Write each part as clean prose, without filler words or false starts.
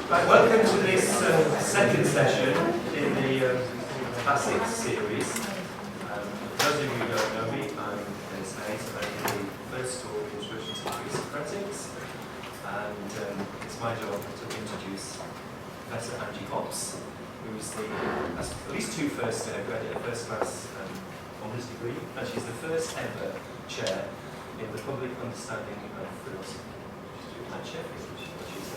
Right, welcome to this second session in the Classics series. For those of you who don't know me, I'm Dennis Hayes. I'm the first talk Introduction to Thrasymachus, and it's my job to introduce Professor Angela Hobbs, who's has at least two first credit, a first class honours degree, and she's the first ever chair in the public understanding of philosophy at Sheffield.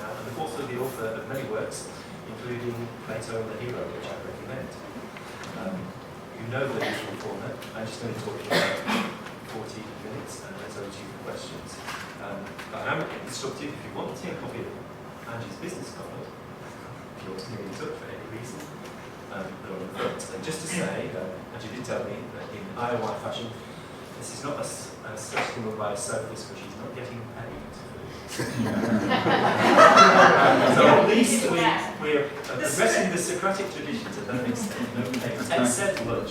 And also the author of many works, including Plato and the Hero, which I recommend. You know the usual format. I'm just going to talk about 40 minutes and then over to you for questions. But I'm instructive if you want to take a copy of Angie's business card, if you want to get in touch for any reason, they're on the front. And just to say, Angie did tell me that in IOI fashion, this is not a session run by a sophist, but she's not getting paid. So at least we're progressing the Socratic tradition to that extent, no pay, except lunch.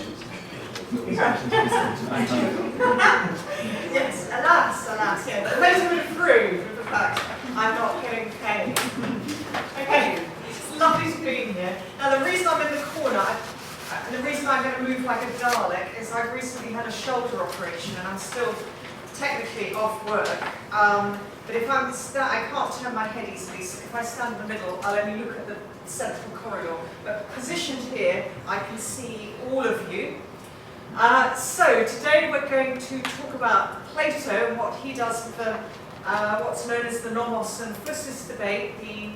Yes, alas, yeah. The most would approve of the fact I'm not getting paid. Okay, it's lovely to be here. Now the reason I'm in the corner, and the reason I'm going to move like a Dalek, is I've recently had a shoulder operation and I'm still technically off work. But if I can't turn my head easily, so if I stand in the middle, I'll only look at the central corridor. But positioned here, I can see all of you. So today we're going to talk about Plato and what he does with the, what's known as the Nomos and Physis debate, the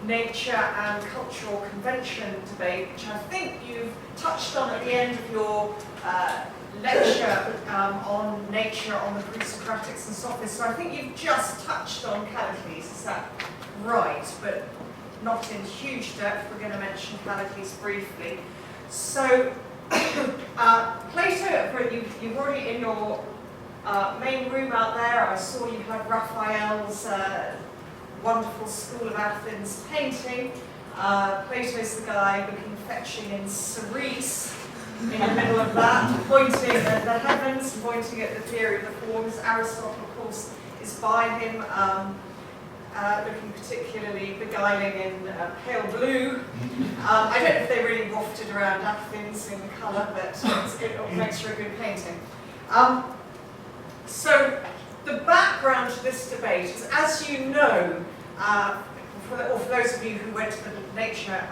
nature and cultural convention debate, which I think you've touched on at the end of your lecture on nature, on the pre-Socratics and Sophists. So I think you've just touched on Callicles, is that right? But not in huge depth. We're going to mention Callicles briefly. So Plato, you've already in your main room out there, I saw you had Raphael's wonderful School of Athens painting. Plato's the guy looking fetching in cerise in the middle of that, pointing at the heavens, pointing at the theory of the forms. Aristotle, of course, is by him, looking particularly beguiling in pale blue. I don't know if they really wafted around Athens in colour, but it makes for a good painting. So the background to this debate is, as you know, for those of you who went to the nature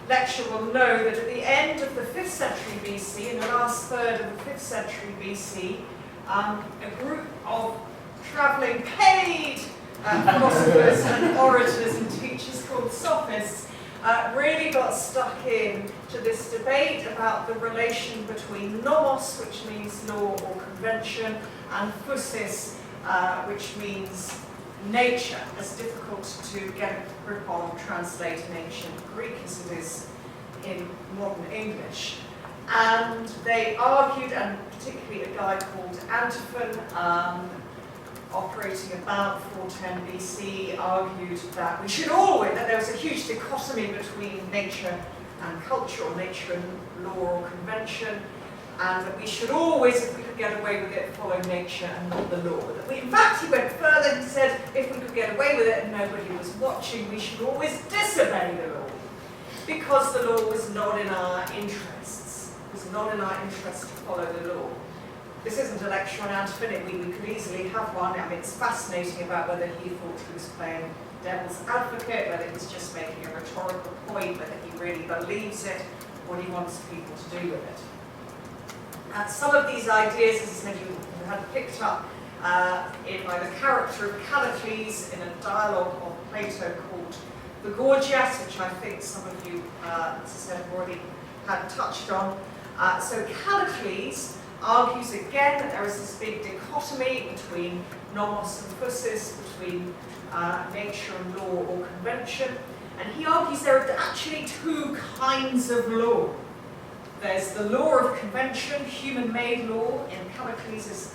lecture will know that at the end of the 5th century BC, in the last third of the 5th century BC, a group of travelling paid philosophers and orators and teachers called Sophists really got stuck in to this debate about the relation between nomos, which means law or convention, and physis, which means nature, as difficult to get a grip on or translate in ancient Greek as it is in modern English. And they argued, and particularly a guy called Antiphon, operating about 410 BC, argued that we should always, that there was a huge dichotomy between nature and culture, or nature and law or convention, and that we should always, if we could get away with it, follow nature and not the law. In fact, he went further and said, if we could get away with it and nobody was watching, we should always disobey the law, because the law was not in our interests. It was not in our interest to follow the law. This isn't a lecture on Antiphon. We could easily have one. I mean, it's fascinating about whether he thought he was playing devil's advocate, whether he's just making a rhetorical point, whether he really believes it, what he wants people to do with it. Some of these ideas, as I said, you had picked up by the character of Callicles in a dialogue of Plato called the Gorgias, which I think some of you, as I said, have already had touched on. So Callicles argues again that there is this big dichotomy between nomos and physis, between nature and law or convention. And he argues there are actually two kinds of law. There's the law of convention, human-made law, in Callicles'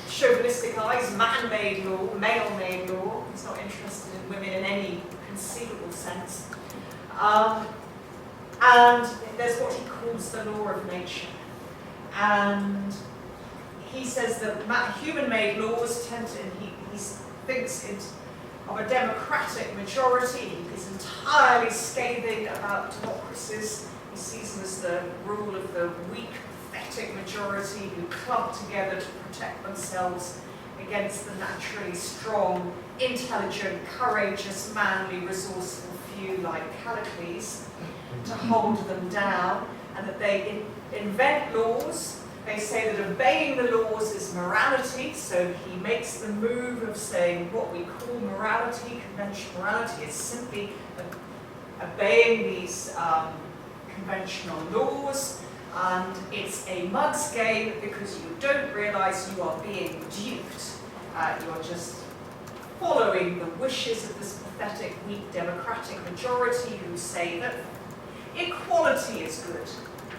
chauvinistic eyes, man-made law, male-made law. He's not interested in women in any conceivable sense. And there's what he calls the law of nature. And he says that human-made laws tend to, and he thinks it of a democratic majority. He is entirely scathing about democracies. He sees them as the rule of the weak, pathetic majority who club together to protect themselves against the naturally strong, intelligent, courageous, manly, resourceful few like Callicles, to hold them down, and that they invent laws. They say that obeying the laws is morality, so he makes the move of saying what we call morality, conventional morality, is simply obeying these conventional laws, and it's a mug's game because you don't realise you are being duped. You're just following the wishes of this pathetic, weak, democratic majority who say that equality is good.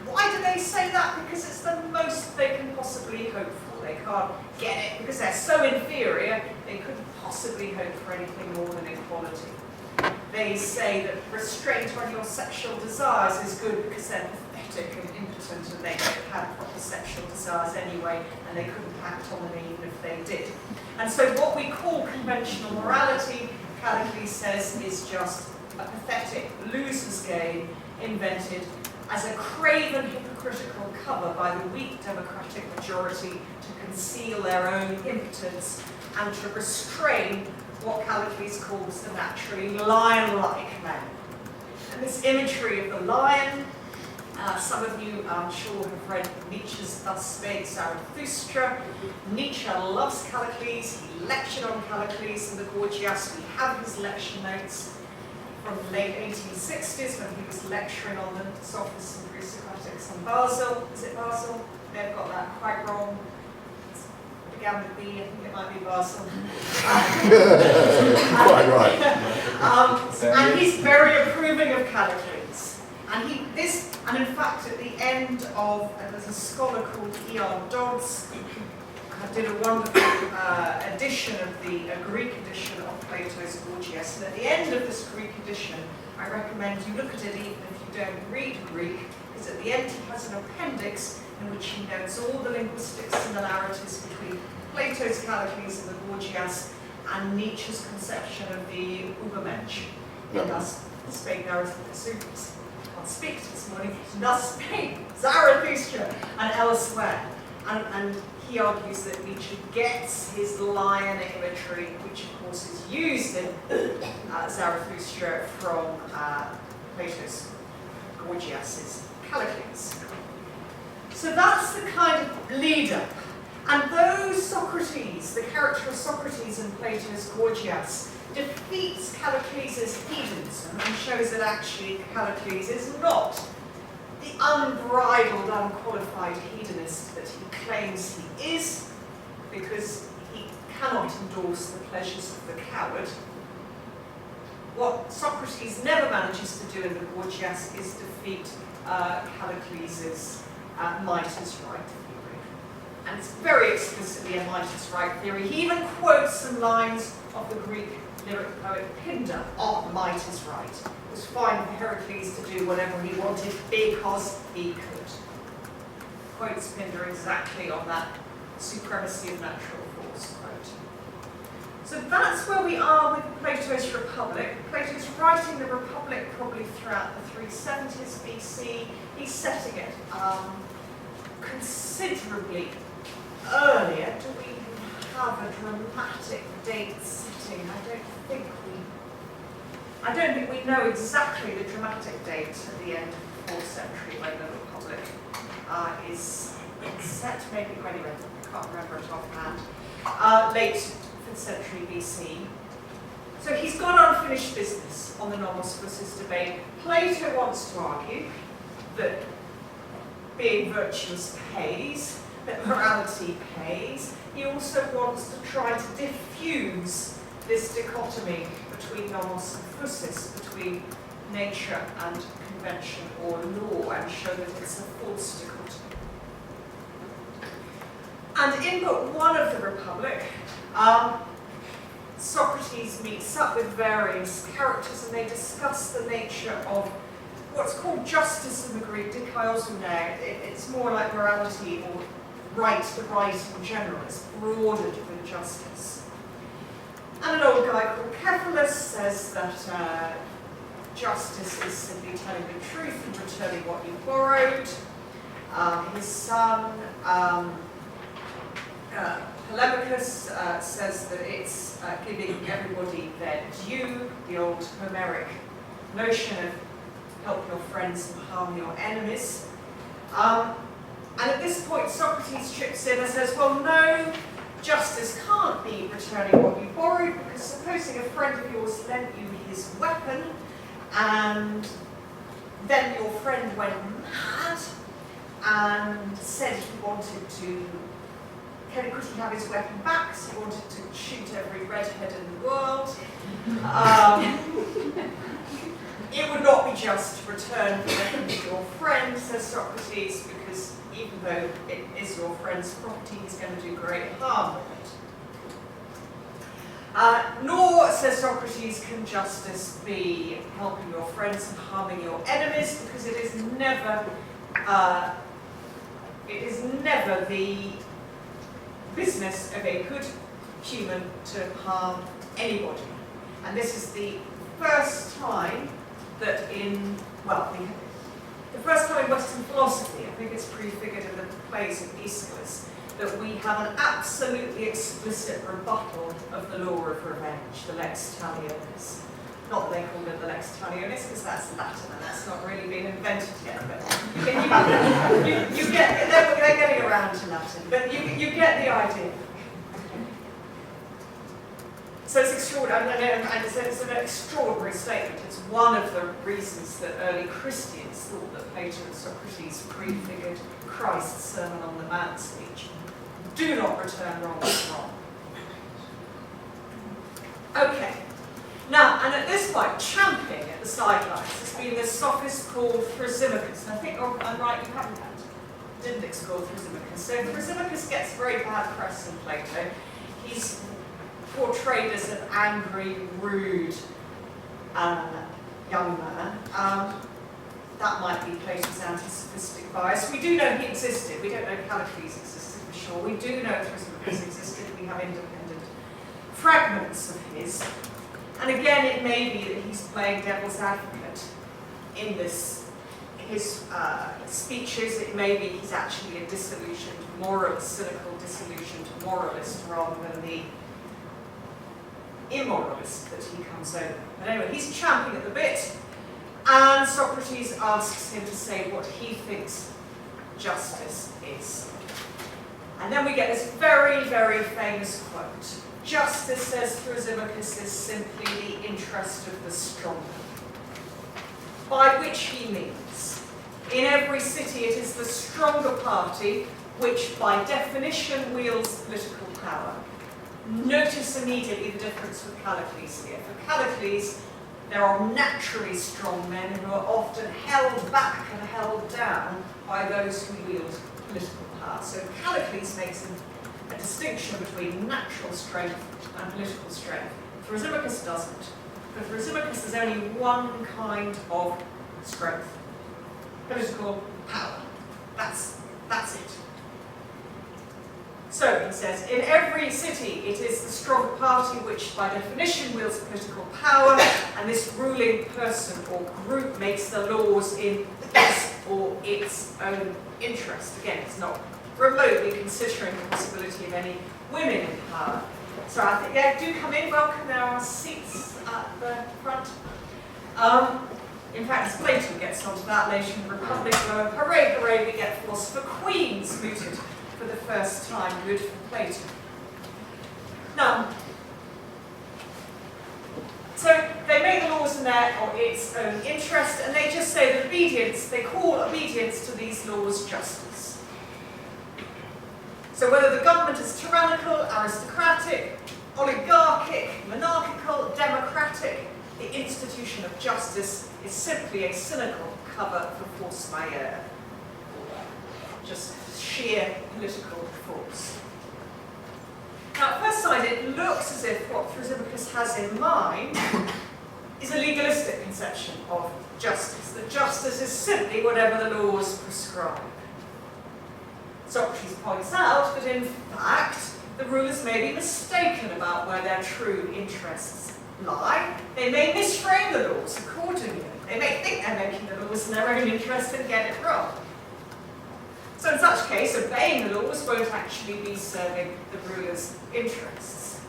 Why do they say that? Because it's the most they can possibly hope for. They can't get it because they're so inferior, they couldn't possibly hope for anything more than equality. They say that restraint on your sexual desires is good because they're pathetic and impotent and they don't have proper sexual desires anyway, and they couldn't act on them even if they did. And so what we call conventional morality, Callicles says, is just a pathetic loser's game invented as a craven, hypocritical cover by the weak democratic majority to conceal their own impotence and to restrain what Callicles calls the naturally lion-like man. And this imagery of the lion, some of you, I'm sure, have read Nietzsche's Thus Spake Zarathustra. Nietzsche loves Callicles. He lectured on Callicles in the Gorgias. We have his lecture notes from the late 1860s when he was lecturing on the Sophists and Thrasymachus in Basel. Is it Basel? They've got that quite wrong. It began with B, I think it might be Basel. Quite right. And he's very approving of Callicles. And in fact, at the end of, there's a scholar called E.R. Dodds, did a wonderful edition of the Greek edition of Plato's Gorgias. And at the end of this Greek edition, I recommend you look at it even if you don't read Greek, because at the end he has an appendix in which he notes all the linguistic similarities between Plato's Callicles and the Gorgias and Nietzsche's conception of the Übermensch. And thus spake Zarathustra, can't speak this morning, thus spake Zarathustra and elsewhere. And he argues that Nietzsche gets his lion imagery, which of course is used in Zarathustra from Plato's Gorgias' Callicles. So that's the kind of leader. And those Socrates, the character of Socrates in Plato's Gorgias, defeats Callicles' hedonism and shows that actually Callicles is not the unbridled, unqualified hedonist that he claims he is, because he cannot endorse the pleasures of the coward. What Socrates never manages to do in the Gorgias is defeat Callicles' might is right theory. And it's very explicitly a might is right theory. He even quotes some lines of the Greek lyric poet Pindar on might is right. It was fine for Heracles to do whatever he wanted because he could. Quotes Pindar exactly on that supremacy of natural force quote. So that's where we are with Plato's Republic. Plato's writing the Republic probably throughout the 370s BC. He's setting it considerably earlier. Do we have a dramatic date setting? I don't think we know exactly the dramatic date at the end of the 4th century when the Republic is set. Maybe, anyway, I can't remember it offhand. Late 5th century BC. So he's got unfinished business on the Nomos and Physis debate. Plato wants to argue that being virtuous pays, that morality pays. He also wants to try to diffuse this dichotomy between Nomos and Physis, between nature and convention or law, and show that it's a false dichotomy. And in Book 1 of the Republic, Socrates meets up with various characters and they discuss the nature of what's called justice in the Greek, dikaiosune. It's more like morality or right, the right in general. It's broadened with justice. And an old guy called Callicles says that justice is simply telling the truth and returning what you borrowed. His son, Telemachus, says that it's giving everybody their due, the old Homeric notion of help your friends and harm your enemies. And at this point, Socrates chips in and says, well, no, justice can't be returning what you borrowed, because supposing a friend of yours lent you his weapon, and then your friend went mad and said he wanted to, could he have his weapon back, so he wanted to shoot every redhead in the world. It would not be just to return the weapon to your friend, says Socrates, because even though it is your friend's property, he's going to do great harm with it. Nor, says Socrates, can justice be helping your friends and harming your enemies, because it is never the business of a good human to harm anybody. And this is the first time that the first time in Western philosophy, I think it's prefigured in the plays of Aeschylus, that we have an absolutely explicit rebuttal of the law of revenge, the lex talionis. Not that they call it the lex talionis, because that's Latin and that's not really been invented yet. But you get, they're getting around to Latin, but you get the idea. So it's extraordinary, and it's an extraordinary statement. It's one of the reasons that early Christians thought that Plato and Socrates prefigured Christ's Sermon on the Mount speech. Do not return wrong with wrong. Okay. Now, and at this point, champing at the sidelines has been this sophist called Thrasymachus. And I think I'm right, you haven't didn't explore Thrasymachus. So Thrasymachus gets very bad press in Plato. He's portrayed as an angry, rude young man. That might be Plato's anti-sophistic bias. We do know he existed. We don't know Callicles existed for sure. We do know Thrasymachus existed. We have independent fragments of his. And again, it may be that he's playing devil's advocate in his speeches. It may be he's actually a disillusioned moralist, cynical disillusioned moralist, rather than the immoralist that he comes over. But anyway, he's champing at the bit, and Socrates asks him to say what he thinks justice is. And then we get this very, very famous quote. Justice, says Thrasymachus, is simply the interest of the stronger. By which he means, in every city it is the stronger party which by definition wields political power. Notice immediately the difference with Callicles here. For Callicles, there are naturally strong men who are often held back and held down by those who wield political power. So Callicles makes a distinction between natural strength and political strength. Thrasymachus doesn't. For Thrasymachus, there's only one kind of strength: political power. That's it. So, he says, in every city it is the stronger party which by definition wields political power, and this ruling person or group makes the laws in his or its own interest. Again, it's not remotely considering the possibility of any women in power. So I think, yeah, do come in, welcome, there are seats at the front. In fact, as Plato gets onto that later in the Republic, where hooray, hooray, we get philosopher queens mooted for the first time, good for Plato. Now, so they make the laws in their or its own interest, and they just say that obedience, they call obedience to these laws justice. So whether the government is tyrannical, aristocratic, oligarchic, monarchical, democratic, the institution of justice is simply a cynical cover for force majeure. Just sheer political force. Now, at first sight, it looks as if what Thrasymachus has in mind is a legalistic conception of justice, that justice is simply whatever the laws prescribe. Socrates points out that, in fact, the rulers may be mistaken about where their true interests lie. They may misframe the laws accordingly. They may think they're making the laws in their own interest and get it wrong. So in such case, obeying the laws won't actually be serving the ruler's interests.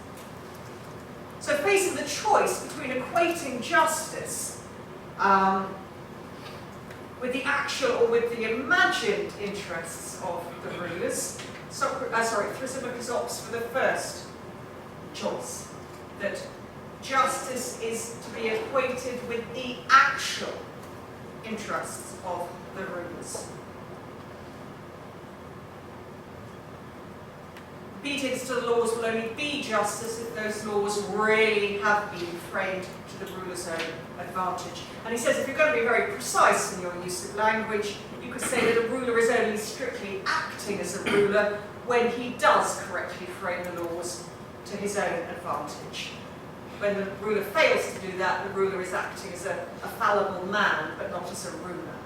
So facing the choice between equating justice with the actual or with the imagined interests of the rulers, Thrasymachus opts for the first choice, that justice is to be equated with the actual interests of the rulers. Obedience to the laws will only be justice if those laws really have been framed to the ruler's own advantage. And he says if you're going to be very precise in your use of language, you could say that a ruler is only strictly acting as a ruler when he does correctly frame the laws to his own advantage. When the ruler fails to do that, the ruler is acting as a fallible man, but not as a ruler.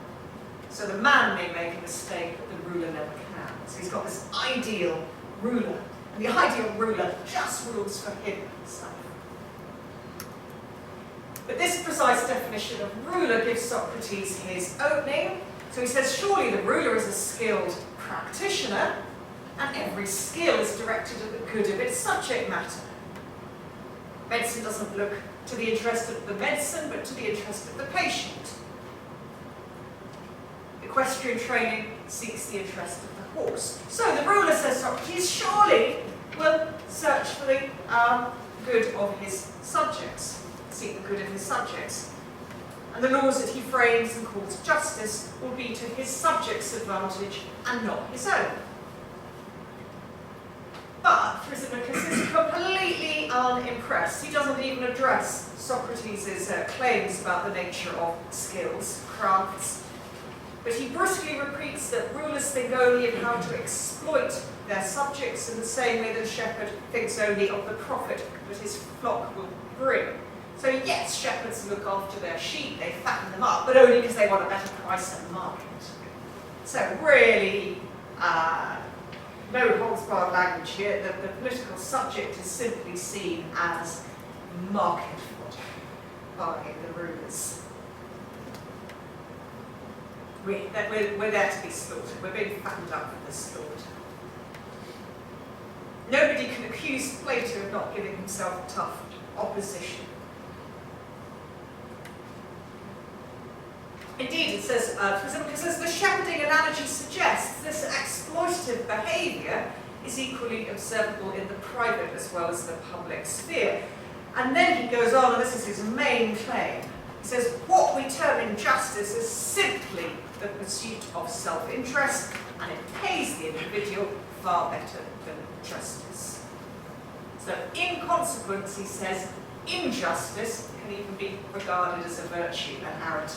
So the man may make a mistake, but the ruler never can. So he's got this ideal ruler, and the ideal ruler just rules for himself. But this precise definition of ruler gives Socrates his opening. So he says, surely the ruler is a skilled practitioner, and every skill is directed at the good of its subject matter. Medicine doesn't look to the interest of the medicine, but to the interest of the patient. Equestrian training seeks the interest of the horse. So the ruler, says Socrates, surely will search for the good of his subjects, seek the good of his subjects. And the laws that he frames and calls justice will be to his subjects' advantage and not his own. But Thrasymachus is completely unimpressed. He doesn't even address Socrates' claims about the nature of skills, crafts. But he brusquely repeats that rulers think only of how to exploit their subjects in the same way that a shepherd thinks only of the profit that his flock will bring. So yes, shepherds look after their sheep, they fatten them up, but only because they want a better price at the market. So really, no holds-barred language here. The political subject is simply seen as market fodder by the rulers. We're there to be slaughtered. We're being fattened up for the slaughter. Nobody can accuse Plato of not giving himself tough opposition. Indeed, it says, Thrasymachus says, the shepherding analogy suggests this exploitative behaviour is equally observable in the private as well as the public sphere. And then he goes on, and this is his main claim. He says, what we term injustice is simply the pursuit of self-interest, and it pays the individual far better than justice. So in consequence, he says, injustice can even be regarded as a virtue, an arete.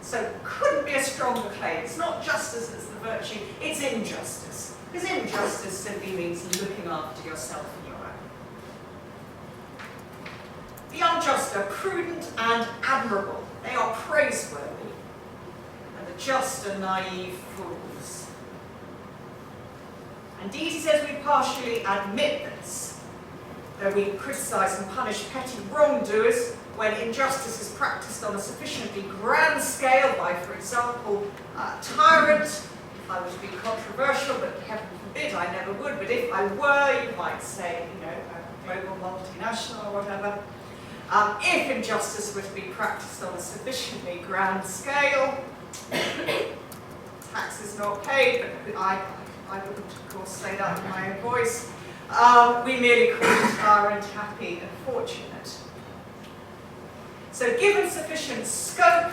So couldn't be a stronger claim. It's not justice that's the virtue, it's injustice. Because injustice simply means looking after yourself and your own. The unjust are prudent and admirable. They are praiseworthy. And the just are naive fools. Indeed, he says we partially admit this, though we criticise and punish petty wrongdoers when injustice is practised on a sufficiently grand scale by, for example, a tyrant. If I were to be controversial, but heaven forbid I never would, but if I were, you might say, a global multinational or whatever. If injustice were to be practised on a sufficiently grand scale, taxes not paid, but I wouldn't, of course, say that in my own voice. We merely call the tyrant happy and fortunate. So given sufficient scope,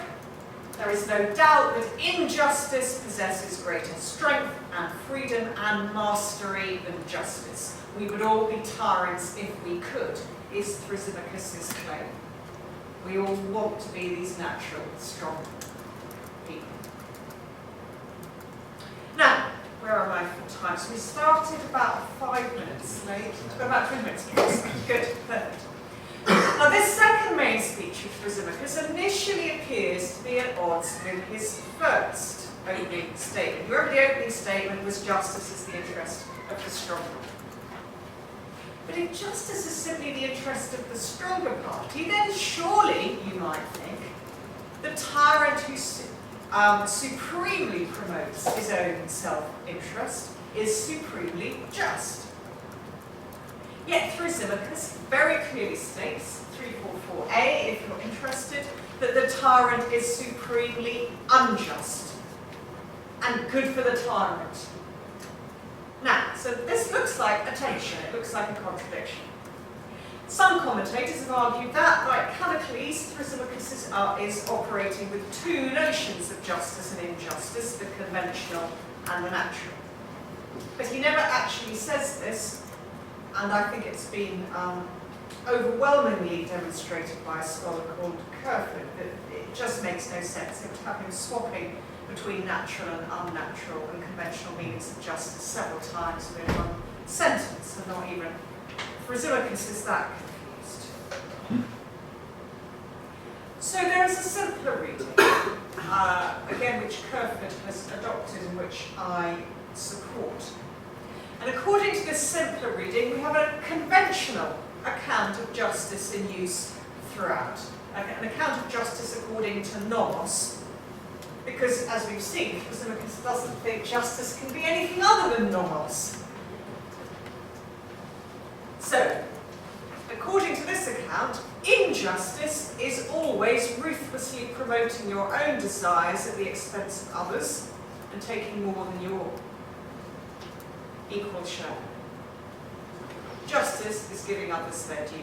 there is no doubt that injustice possesses greater strength and freedom and mastery than justice. We would all be tyrants if we could, is Thrasymachus' claim. We all want to be these natural, strong people. Now, where am I for time? So we started about 5 minutes late. About 3 minutes, please. Good, perfect. Now this second main speech of Thrasymachus initially appears to be at odds with his first opening statement. You remember the opening statement was justice is the interest of the strong. But if justice is simply the interest of the stronger party, then surely, you might think, the tyrant who supremely promotes his own self-interest is supremely just. Yet Thrasymachus very clearly states, 344a if you're interested, that the tyrant is supremely unjust and good for the tyrant. Now, so this looks like a tension, it looks like a contradiction. Some commentators have argued that, like Callicles, Thrasymachus is operating with two notions of justice and injustice, the conventional and the natural. But he never actually says this, and I think it's been overwhelmingly demonstrated by a scholar called Curfin, that it just makes no sense. It would have him swapping between natural and unnatural and conventional meanings of justice several times within one sentence, and not even Thrasymachus is that confused. So there is a simpler reading, again which Curfin has adopted and which I support. And according to this simpler reading, we have a conventional account of justice in use throughout. An account of justice according to Nomos, because as we've seen, Thrasymachus doesn't think justice can be anything other than Nomos. So, according to this account, injustice is always ruthlessly promoting your own desires at the expense of others and taking more than your equal share. Justice is giving others their due.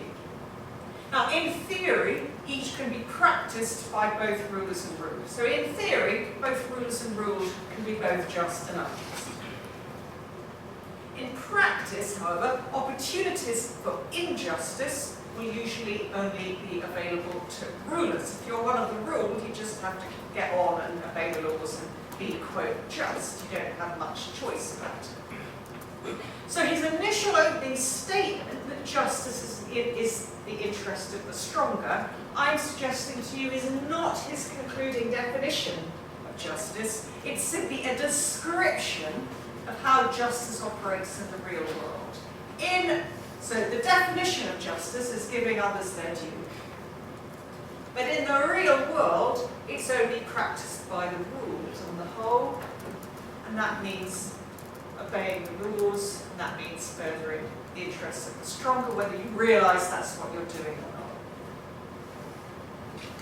Now, in theory, each can be practiced by both rulers and ruled. So in theory, both rulers and ruled can be both just and unjust. In practice, however, opportunities for injustice will usually only be available to rulers. If you're one of the ruled, you just have to get on and obey the laws and be, quote, just. You don't have much choice about it. So his initial opening statement that justice is the interest of the stronger, I'm suggesting to you, is not his concluding definition of justice. It's simply a description of how justice operates in the real world. So the definition of justice is giving others their due. But in the real world, it's only practiced by the ruled on the whole, and that means obeying the laws, and that means furthering the interests of the stronger, whether you realise that's what you're doing or not.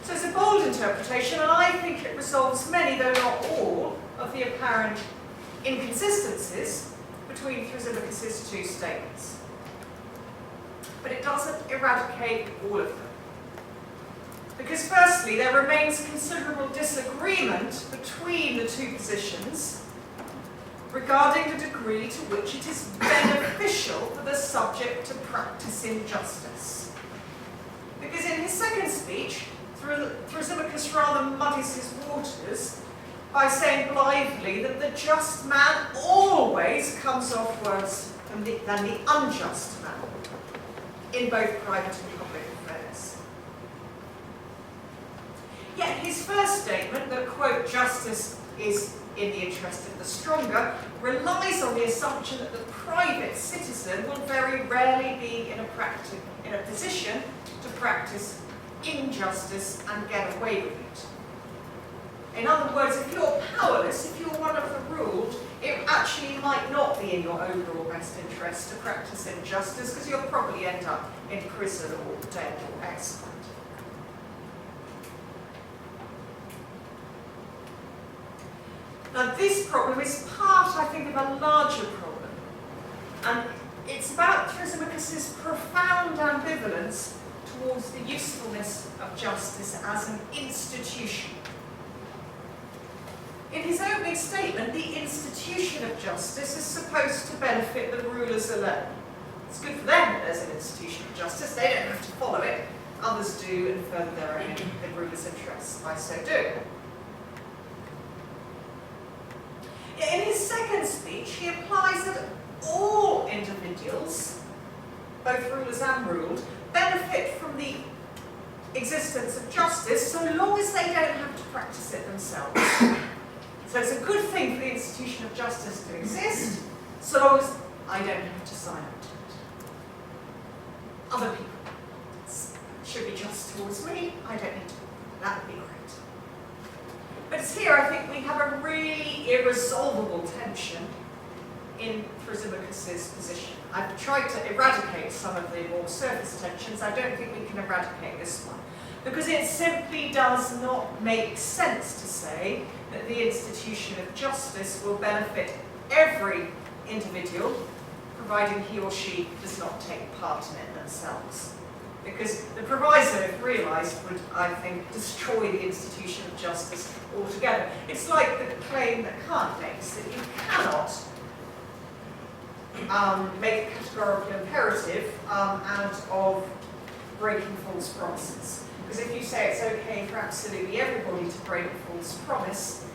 So it's a bold interpretation, and I think it resolves many, though not all, of the apparent inconsistencies between Thrasymachus' two statements. But it doesn't eradicate all of them. Because firstly, there remains considerable disagreement between the two positions regarding the degree to which it is beneficial for the subject to practice injustice. Because in his second speech, Thrasymachus rather muddies his waters by saying blithely that the just man always comes off worse than the unjust man in both private and public affairs. Yet his first statement that, quote, justice is in the interest of the stronger, relies on the assumption that the private citizen will very rarely be in a position to practice injustice and get away with it. In other words, if you're powerless, if you're one of the ruled, it actually might not be in your overall best interest to practice injustice, because you'll probably end up in prison or dead or exiled. Now this problem is part, I think, of a larger problem, and it's about Thrasymachus' profound ambivalence towards the usefulness of justice as an institution. In his opening statement, the institution of justice is supposed to benefit the rulers alone. It's good for them that there's an institution of justice, they don't have to follow it, others do and further their own, the rulers' interests by so doing. In his second speech, he implies that all individuals, both rulers and ruled, benefit from the existence of justice so long as they don't have to practice it themselves. So it's a good thing for the institution of justice to exist, so long as I don't have to sign up to it. other people should be just towards me. I don't need to. That would be great. But it's here I think we have a really irresolvable tension in Thrasymachus' position. I've tried to eradicate some of the more surface tensions. I don't think we can eradicate this one, because it simply does not make sense to say that the institution of justice will benefit every individual, providing he or she does not take part in it themselves. Because the proviso, if realised, would, I think, destroy the institution of justice altogether. It's like the claim that Kant makes, that you cannot make a categorical imperative out of breaking false promises. Because if you say it's okay for absolutely everybody to break a false promise,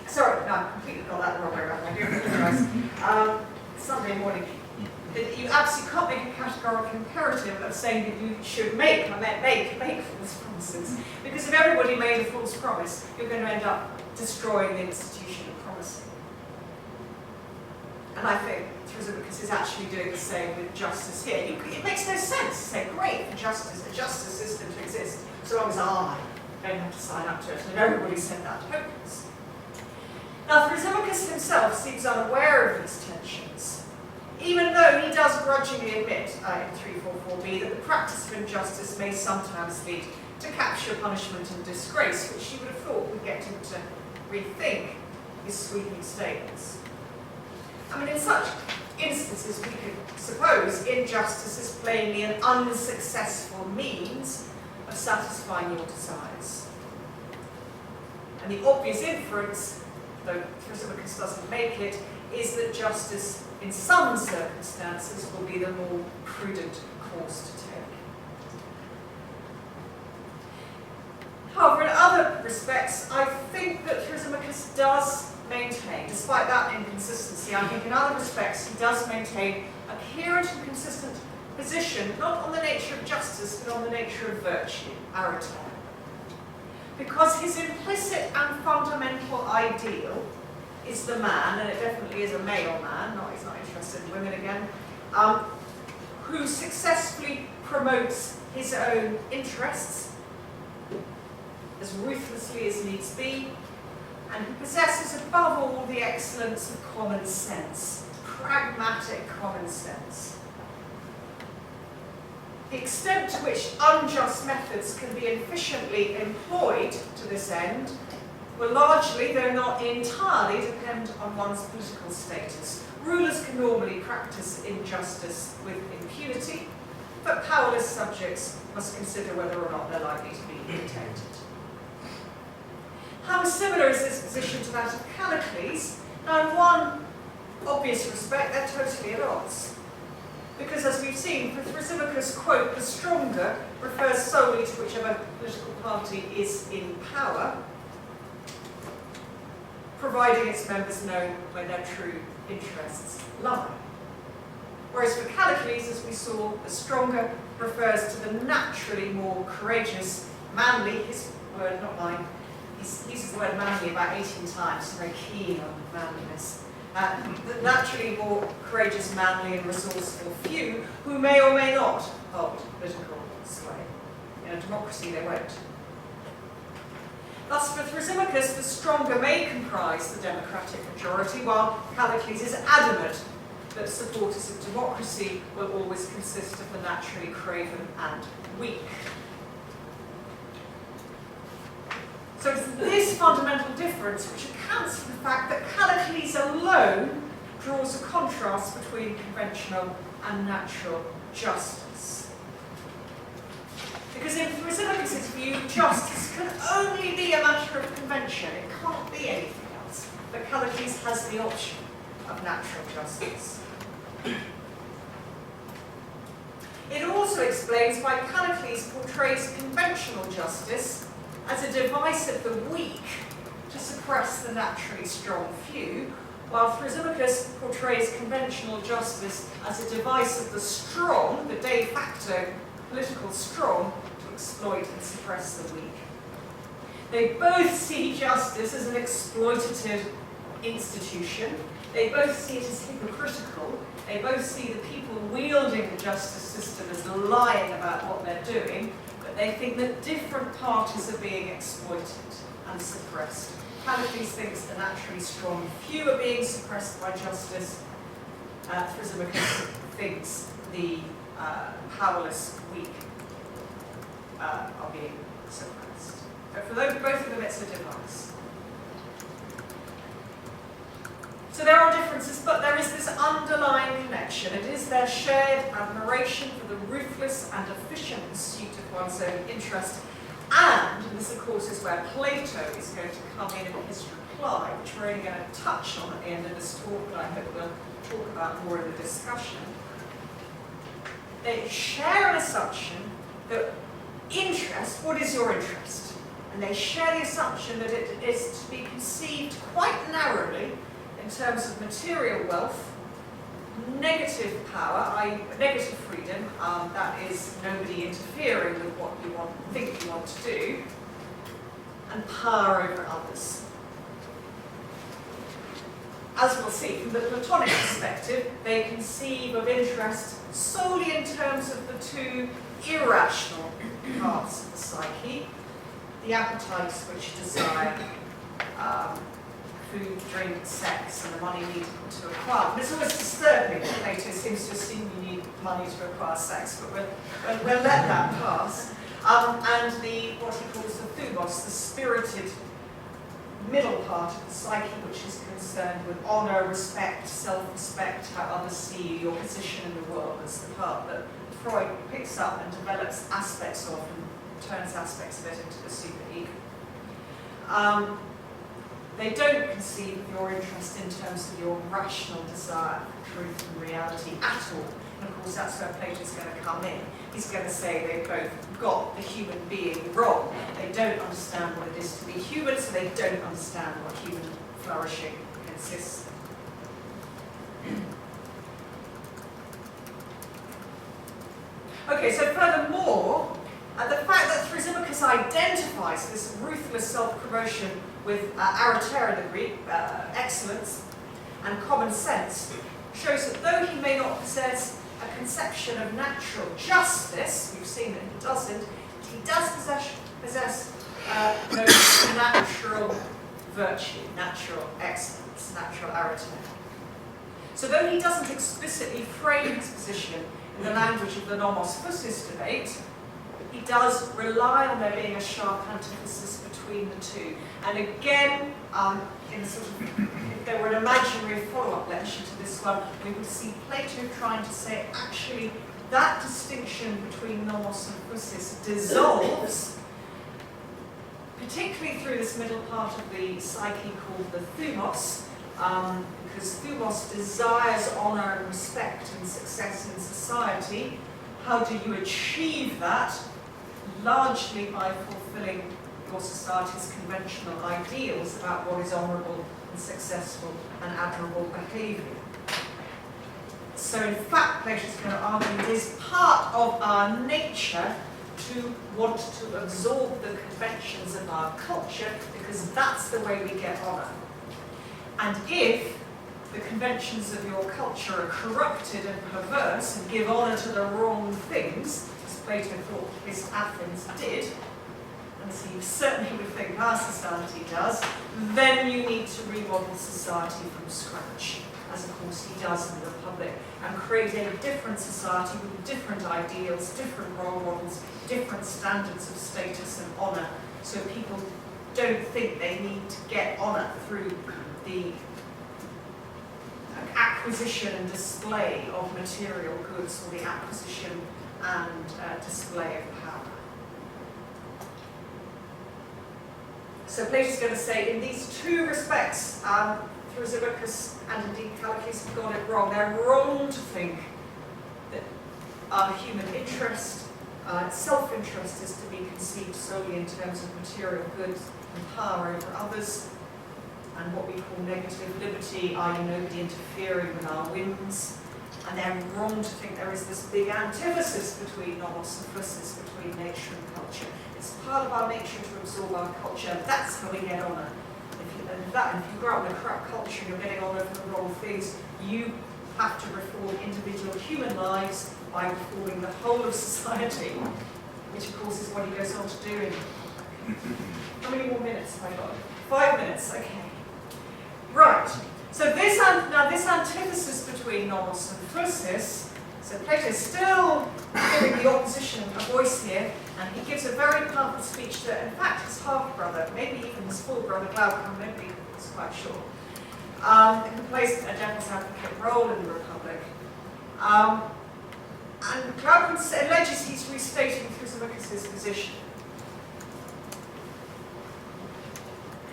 sorry, no, I completely got that the wrong way around, I do apologise. Sunday morning. That you absolutely can't make a categorical imperative of saying that you should make false promises. Because if everybody made a false promise, you're going to end up destroying the institution of promising. And I think Thrasymachus is actually doing the same with justice here. It makes no sense to say, great, for justice, a justice system to exist, so long as I don't have to sign up to it, and everybody said that hopeless. Now, Thrasymachus himself seems unaware of these tensions, even though he does grudgingly admit in 344b that the practice of injustice may sometimes lead to capture, punishment and disgrace, which you would have thought would get him to rethink his sweeping statements. I mean, in such instances, we could suppose injustice is plainly an unsuccessful means of satisfying your desires. And the obvious inference, though Thrasymachus doesn't make it, is that justice in some circumstances will be the more prudent course to take. However, in other respects, I think that Thrasymachus does maintain, despite that inconsistency, I think in other respects he does maintain a coherent and consistent position, not on the nature of justice, but on the nature of virtue, arete. Because his implicit and fundamental ideal is the man, and it definitely is a male man, he's not interested in women again, who successfully promotes his own interests as ruthlessly as needs be, and who possesses above all the excellence of common sense, pragmatic common sense. The extent to which unjust methods can be efficiently employed to this end will largely, though not entirely, depend on one's political status. Rulers can normally practice injustice with impunity, but powerless subjects must consider whether or not they're likely to be protected. How similar is this position to that of Callicles? Now, in one obvious respect, they're totally at odds. Because, as we've seen, for Thrasymachus, quote, the stronger refers solely to whichever political party is in power, providing its members know where their true interests lie. Whereas for Callicles, as we saw, the stronger refers to the naturally more courageous, manly, his word, not mine, he uses the word manly about 18 times, so very keen on manliness. The naturally more courageous, manly and resourceful few who may or may not hold political sway. In a democracy they won't. Thus, for Thrasymachus, the stronger may comprise the democratic majority, while Callicles is adamant that supporters of democracy will always consist of the naturally craven and weak. So it's this fundamental difference which accounts for the fact that Callicles alone draws a contrast between conventional and natural justice. Because in Thrasymachus' view, justice can only be a matter of convention. It can't be anything else. But Callicles has the option of natural justice. It also explains why Callicles portrays conventional justice as a device of the weak to suppress the naturally strong few, while Thrasymachus portrays conventional justice as a device of the strong, the de facto political strong, to exploit and suppress the weak. They both see justice as an exploitative institution, They both see it as hypocritical. They both see the people wielding the justice system as lying about what they're doing, but they think that different parties are being exploited and suppressed. Callicles thinks the naturally strong few are being suppressed by justice. Thrasymachus thinks the powerless weak are being suppressed. But for both of them, it's a device. So there are differences, but there is this underlying connection. It is their shared admiration for the ruthless and efficient pursuit of one's own interest. And this, of course, is where Plato is going to come in his reply, which we're only going to touch on at the end of this talk, but I hope we'll talk about more in the discussion. They share an assumption that interest, what is your interest? And they share the assumption that it is to be conceived quite narrowly in terms of material wealth, negative power, i.e. negative freedom, that is nobody interfering with what you think you want to do, and power over others. As we'll see, from the Platonic perspective, they conceive of interest solely in terms of the two irrational parts of the psyche, the appetites which desire food, drink, sex, and the money needed to acquire. And it's always disturbing that Plato seems to assume you need money to acquire sex, but we'll let that pass. And what he calls the thumos, the spirited middle part of the psyche, which is concerned with honour, respect, self-respect, how others see you, your position in the world. That's the part that Freud picks up and develops aspects of and turns aspects of it into the superego. They don't conceive of your interest in terms of your rational desire for truth and reality at all. And of course, that's where Plato's going to come in. He's going to say they've both got the human being wrong. They don't understand what it is to be human, so they don't understand what human flourishing consists in. Okay, so furthermore, the fact that Thrasymachus identifies this ruthless self-promotion with arete in the Greek, excellence, and common sense, shows that though he may not possess a conception of natural justice, we've seen that he doesn't, he does possess no natural virtue, natural excellence, natural arete. So though he doesn't explicitly frame his position in the language of the Nomos and Physis debate, he does rely on there being a sharp antithesis between the two. And again, in sort of, if there were an imaginary follow-up lecture to this one, we would see Plato trying to say, actually, that distinction between Nomos and Physis dissolves, particularly through this middle part of the psyche called the thumos, because thumos desires honour and respect and success in society. How do you achieve that? Largely by fulfilling your society's conventional ideals about what is honourable and successful and admirable behaviour. So in fact, Plato's going to argue it is part of our nature to want to absorb the conventions of our culture, because that's the way we get honour. And if the conventions of your culture are corrupted and perverse and give honour to the wrong things, as Plato thought his Athens did, and so you certainly would think our society does, then you need to remodel society from scratch, as of course he does in the Republic, and create a different society with different ideals, different role models, different standards of status and honour, so people don't think they need to get honour through the acquisition and display of material goods, or the acquisition and display of power. So Plato's going to say, in these two respects, Thrasymachus and indeed Callicles have got it wrong. They're wrong to think that our human interest, self-interest, is to be conceived solely in terms of material goods and power over others, and what we call negative liberty, i.e. nobody interfering with our whims. And they're wrong to think there is this big antithesis between Nomos and Physis, between nature and culture. It's part of our nature to absorb our culture. That's how we get honour. and that, if you grow up in a corrupt culture and you're getting on over the wrong things, you have to reform individual human lives by reforming the whole of society, which of course is what he goes on to do in... How many more minutes have I got? 5 minutes, okay. Right, so this antithesis between Nomos and Physis, so Plato's still giving the opposition a voice here, and he gives a very powerful speech that, in fact, his half-brother, maybe even his full brother Glaucon, nobody is quite sure, who plays a devil's advocate role in the Republic. And Glaucon alleges he's restating Thrasymachus' position.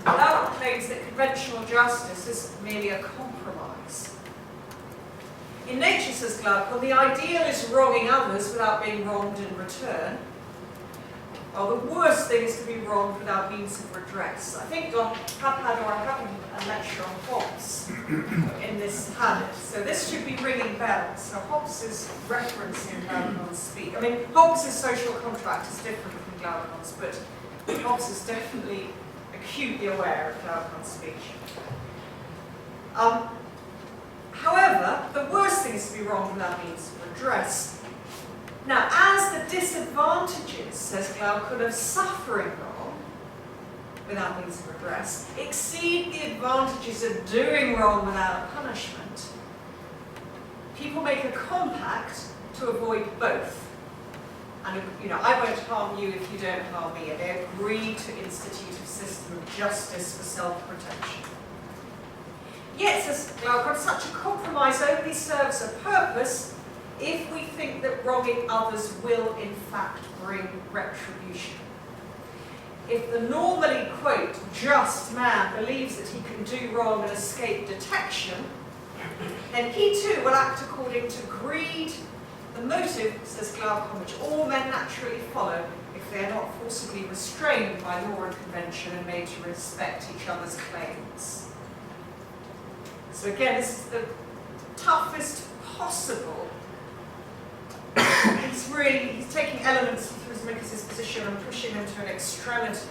Glaucon claims that conventional justice is merely a compromise. In nature, says Glaucon, the ideal is wronging others without being wronged in return, while the worst thing is to be wronged without means of redress. I think I'm having a lecture on Hobbes in this handout, so this should be ringing bells. So Hobbes is referencing Glaucon's speech. I mean, Hobbes' social contract is different from Glaucon's, but Hobbes is definitely acutely aware of Glaucon's speech. However, the worst thing is to be wronged without means of redress. Now, as the disadvantages, says Glaucon, of suffering wrong without means of redress exceed the advantages of doing wrong without punishment, people make a compact to avoid both. And, you know, I won't harm you if you don't harm me. And they agree to institute a system of justice for self-protection. Yet, says Glaucon, such a compromise only serves a purpose if we think that wronging others will, in fact, bring retribution. If the normally, quote, just man believes that he can do wrong and escape detection, then he too will act according to greed, the motive, says Glaucon, which all men naturally follow if they are not forcibly restrained by law and convention and made to respect each other's claims. So again, this is the toughest possible. He's taking elements of Thrasymachus' position and pushing them to an extremity.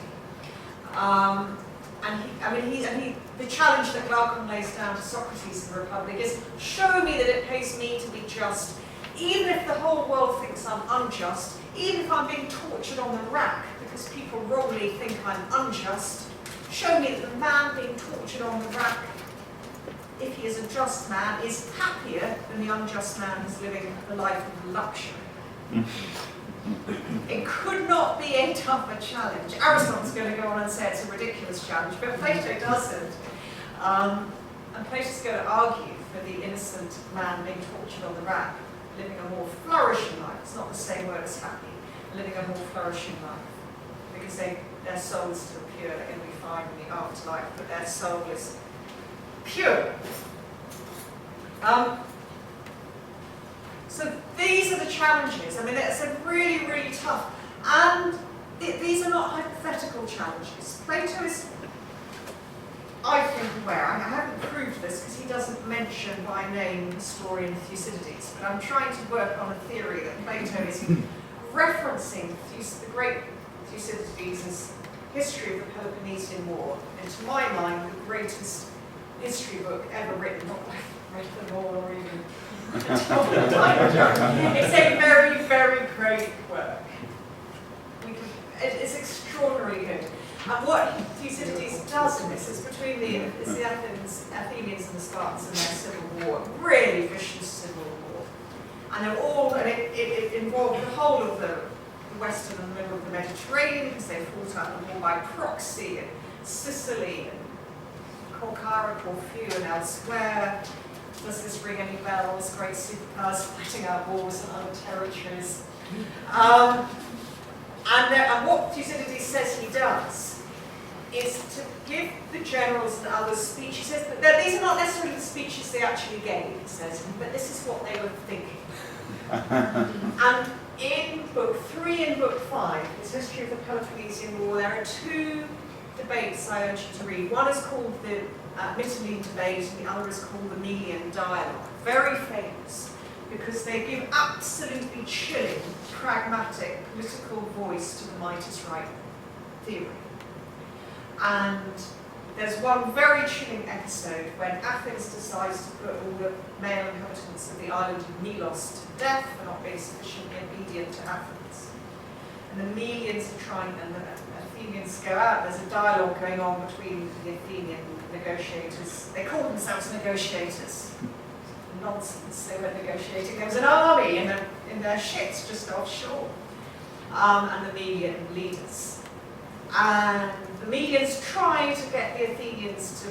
The challenge that Glaucon lays down to Socrates in the Republic is, show me that it pays me to be just, even if the whole world thinks I'm unjust, even if I'm being tortured on the rack because people wrongly think I'm unjust, show me that the man being tortured on the rack, if he is a just man, is happier than the unjust man who's living the life of luxury. It could not be a tougher challenge. Aristotle's going to go on and say it's a ridiculous challenge, but Plato doesn't. And Plato's going to argue for the innocent man being tortured on the rack, living a more flourishing life. It's not the same word as happy. Living a more flourishing life. Because their soul is still pure. They're going to be fine in the afterlife, but their soul is pure. So these are the challenges. I mean, it's a really, really tough. And these are not hypothetical challenges. Plato is, I think, aware. I haven't proved this because he doesn't mention by name the historian Thucydides, but I'm trying to work on a theory that Plato is referencing the great Thucydides' history of the Peloponnesian War, and to my mind, the greatest history book ever written. Not that I've read them all or even it's a very, very great work. It's extraordinarily good. And what Thucydides does in this is between the Athenians and the Spartans and their civil war, really vicious civil war. And it involved the whole of the western and middle of the Mediterranean, because they fought out the war by proxy in Sicily and Corcyra, Corfu and elsewhere. Does this ring any bells? Great superpowers fighting out wars in other territories. And what Thucydides says he does is to give the generals and others speeches. He says that these are not necessarily the speeches they actually gave, he says, but this is what they were thinking. And in Book 3 and Book 5, his history of the Peloponnesian War, there are two debates I urge you to read. One is called the Mytilene debate, and the other is called the Melian dialogue. Very famous, because they give absolutely chilling, pragmatic, political voice to the might is right theory. And There's one very chilling episode when Athens decides to put all the male inhabitants of the island of Melos to death for not being sufficiently obedient to Athens. And the Melians are trying, and the Athenians go out. There's a dialogue going on between the Athenian negotiators. They call themselves negotiators. Nonsense, they weren't negotiating. There was an army in their ships just offshore. And the Melian leaders. And the Melians try to get the Athenians to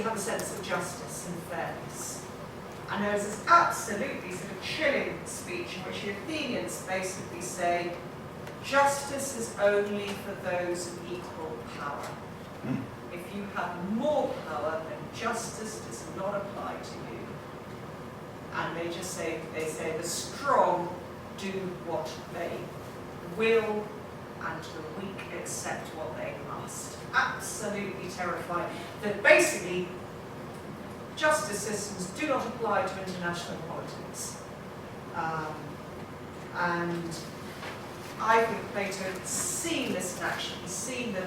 have a sense of justice and fairness. And there's this absolutely sort of chilling speech in which the Athenians basically say, justice is only for those of equal power. If you have more power, then justice does not apply to you. And they just say, the strong do what they will, and the weak accept what they must. Absolutely terrifying. That basically, justice systems do not apply to international politics. And I think Plato had seen this in action. He's seen the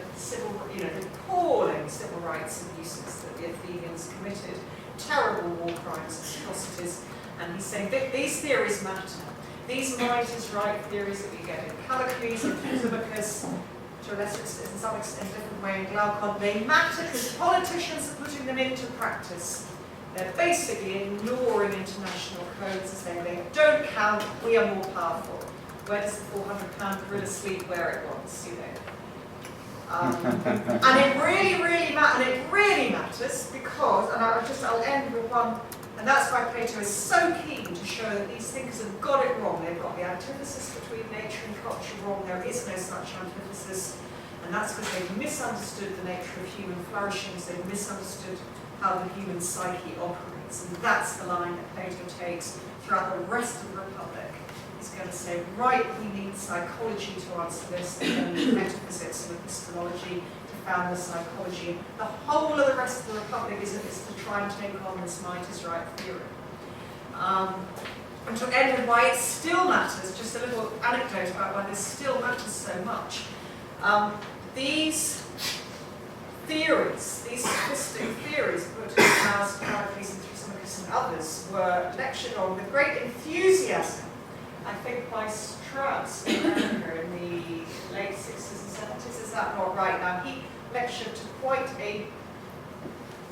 the appalling civil rights abuses that the Athenians committed, terrible war crimes, atrocities, and he's saying that these theories matter. These might is right theories that we get in Callicles and Thrasymachus, to a lesser extent, in some extent, a different way in Glaucon, they matter because politicians are putting them into practice. They're basically ignoring international codes and saying they don't count, we are more powerful. Where does the 400-pound gorilla sleep where it wants, and it really matters because, and I'll end with one, and that's why Plato is so keen to show that these thinkers have got it wrong. They've got the antithesis between nature and culture wrong. There is no such antithesis, and that's because they've misunderstood the nature of human flourishing. They've misunderstood how the human psyche operates, and that's the line that Plato takes throughout the rest of the Republic. He's going to say, right, we need psychology to answer this, and we need metaphysics and epistemology to found the psychology. The whole of the rest of the Republic is to try and take on this might is right theory. And to end with why it still matters, just a little anecdote about why this still matters so much. These theories, these sophistic theories put in house, Callicles and Thrasymachus and others, were lectured on with great enthusiasm, I think by Strauss in America in the late 60s and 70s. Is that not right? Now, he lectured to quite a...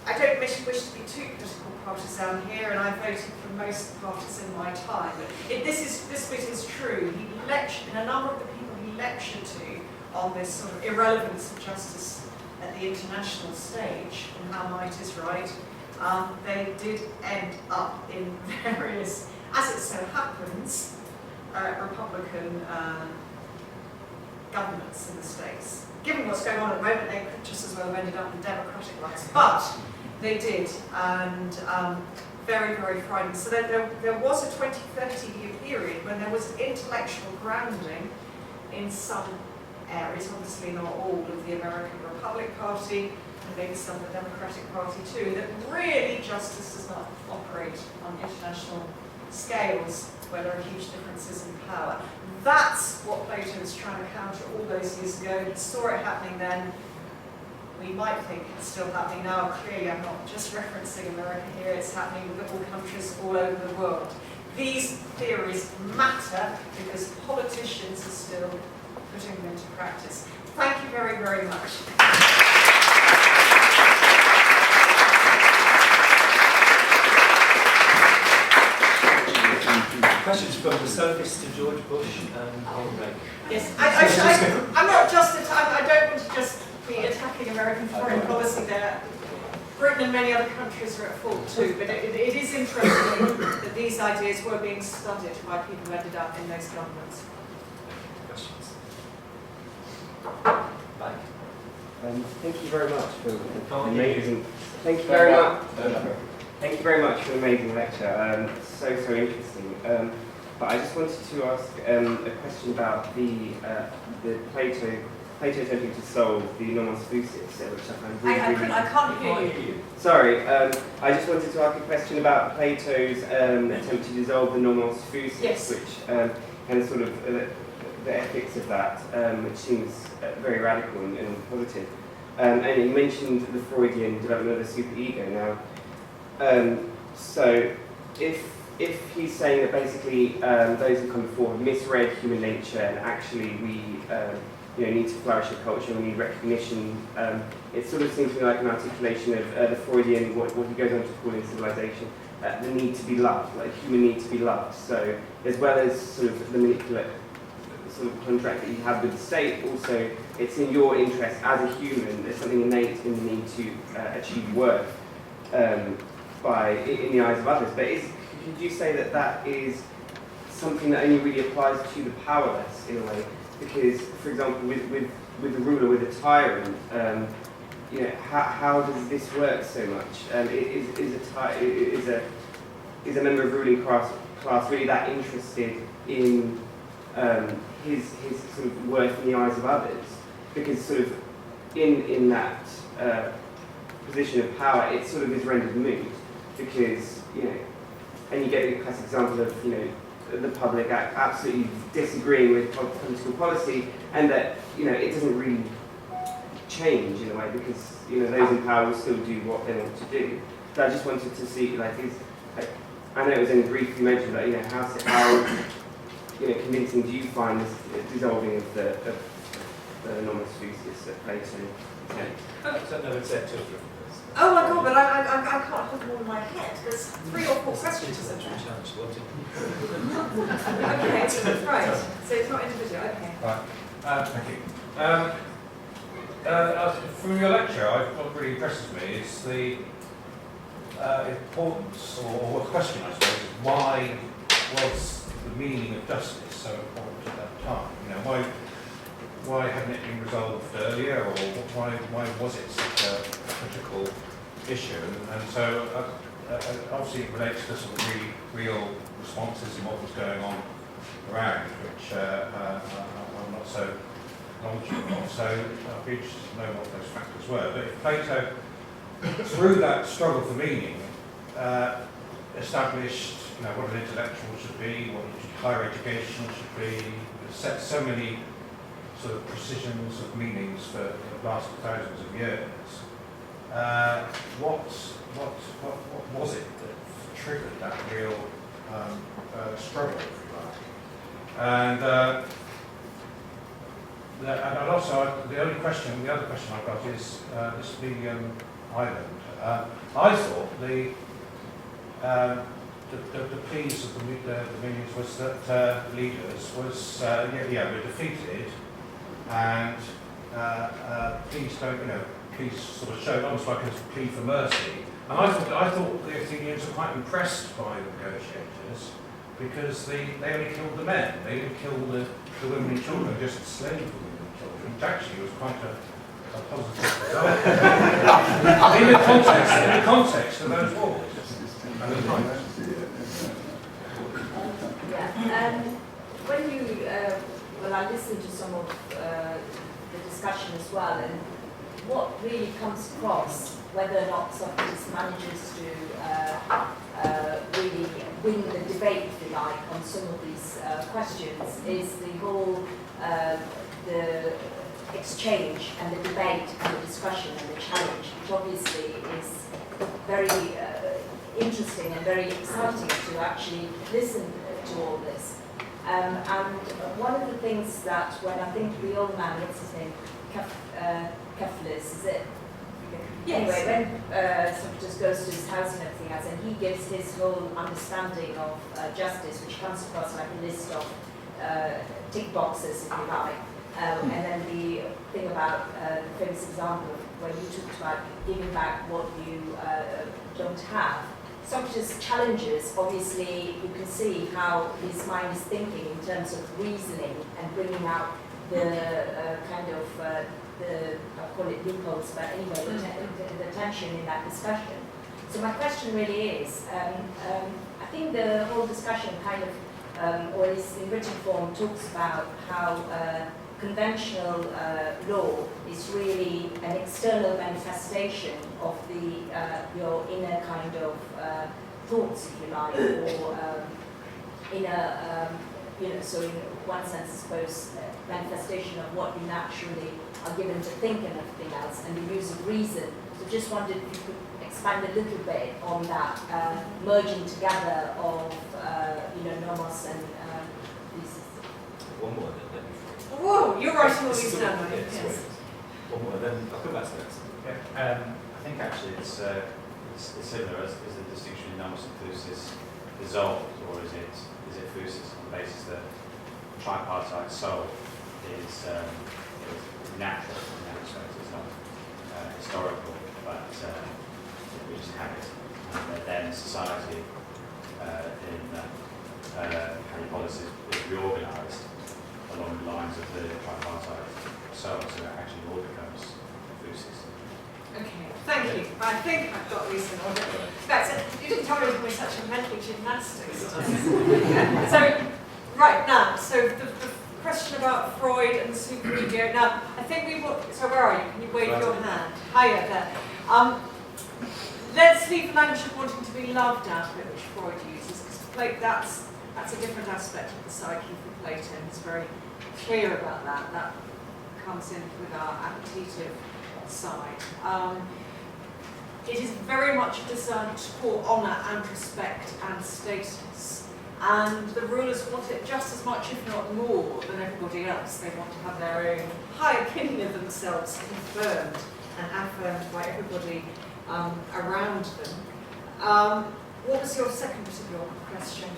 I don't wish to be too political partisan here, and I voted for most parties in my time. But this bit is true. He lectured, and a number of the people he lectured to on this sort of irrelevance of justice at the international stage and how might is right, they did end up in various, as it so happens, Republican governments in the States. Given what's going on at the moment, they could just as well have ended up in Democratic ones, but they did, and very, very frightening. So there was a 20-30 year period when there was intellectual grounding in some areas, obviously not all of the American Republic Party, and maybe some of the Democratic Party too, that really justice does not operate on international scales where there are huge differences in power. That's what Plato was trying to counter all those years ago. He saw it happening then. We might think it's still happening now. Clearly, I'm not just referencing America here. It's happening with all countries all over the world. These theories matter because politicians are still putting them into practice. Thank you very, very much. Questions from the sophists to George Bush and Henry. Yes, I'm not just, I don't want to just be attacking American foreign policy there. Britain and many other countries are at fault too, but it is interesting that these ideas were being studied by people who ended up in those governments. Questions? Thank you very much for the amazing. Thank you very much. Thank you very much for the amazing lecture. So interesting. But I just wanted to ask a question about the Plato attempting to solve the Nomos and Physis, which I find really. I can't hear you. Sorry, I just wanted to ask a question about Plato's attempt to dissolve the Nomos and Physis, Yes. which and sort of the ethics of that, which seems very radical and positive. And you mentioned the Freudian development of the superego. Now, so if he's saying that basically those who come before have misread human nature and actually we need to flourish a culture, we need recognition, it sort of seems to me like an articulation of the Freudian, what he goes on to call in Civilization, the need to be loved, like human need to be loved. So as well as sort of the manipulate sort of contract that you have with the state, also it's in your interest as a human, there's something innate in the need to achieve worth in the eyes of others. But could you say that that is something that only really applies to the powerless in a way? Because, for example, with the ruler, with the tyrant, how does this work so much? Is a member of the ruling class really that interested in his sort of worth in the eyes of others? Because sort of in that position of power, it sort of is rendered moot. Because and you get the classic example of the public absolutely disagreeing with political policy, and that it doesn't really change in a way because those in power will still do what they want to do. So I just wanted to see I know it was only briefly mentioned, but how convincing do you find this dissolving of the Nomos and Physis that Plato? Oh my God, but I can't hold them all in my head. There's 3 or 4 questions. Okay, right. So it's not individual, okay. Right, thank you. From your lecture, what really impresses me is the importance, or question I suppose, is why was the meaning of justice so important at that time? Why hadn't it been resolved earlier, or why was it such a critical issue? And so obviously it relates to some really real responses and what was going on around, which I'm not so knowledgeable of. So I'd be interested to know what those factors were. But if Plato, through that struggle for meaning, established what an intellectual should be, what higher education should be, set so many sort of precisions of meanings for the last thousands of years, what was it that triggered that real struggle, if you like? And also the other question I've got is the island. I thought the pleas of the minions was that leaders was were defeated, and please sort of showed almost like a plea for mercy. And I thought the Athenians were quite impressed by the negotiators because they only killed the men. They didn't kill the women and children, just enslaved the women and children, which actually was quite a positive result. in the context of those wars. When you, I listened to some of the discussion as well, and what really comes across, whether or not Socrates manages to really win the debate, if you like, on some of these questions, is the whole the exchange and the debate and the discussion and the challenge, which obviously is very interesting and very exciting to actually listen to all this. And one of the things that when I think the old man, what's his name, Callicles, is it? Yes. Anyway, when Socrates goes to his house and everything else, and he gives his whole understanding of justice, which comes across like a list of tick boxes, if you like. And then the thing about the famous example of when you talked about giving back what you don't have. Socrates challenges, obviously, you can see how his mind is thinking in terms of reasoning and bringing out the kind of, I call it loopholes, but anyway, the tension in that discussion. So my question really is, I think the whole discussion kind of, or at least in written form, talks about how conventional law is really an external manifestation of your inner kind of thoughts, if you like, or inner so in one sense, I suppose, manifestation of what you naturally are given to think and everything else, and the use of reason. So just wondered if you could expand a little bit on that merging together of, Nomos and Physis. One more, then let me. Whoa, you're writing all these Yes, down, wait. yes. One more, then I'll come back to that. Yeah, I think actually it's similar as the distinction in Nomos and Physis dissolved, or is it Physis on the basis that tripartite soul is natural in that respect. It's not historical, but we just have it. And then society in Callicles is reorganised along the lines of the tripartite soul, so it actually all becomes Physis. Okay, thank you. I think I've got these in order. That's it. You didn't tell me it was such a mental gymnastics. So, right now, so the question about Freud and superego. Now, I think we will. So, where are you? Can you wave your hand? Hiya there. Let's leave the language of wanting to be loved out of it, which Freud uses, because that's a different aspect of the psyche for Plato. He's very clear about that. That comes in with our appetitive side. It is very much a desire for honour and respect and status. And the rulers want it just as much, if not more, than everybody else. They want to have their own high opinion of themselves confirmed and affirmed by everybody around them. What was your second bit of your question?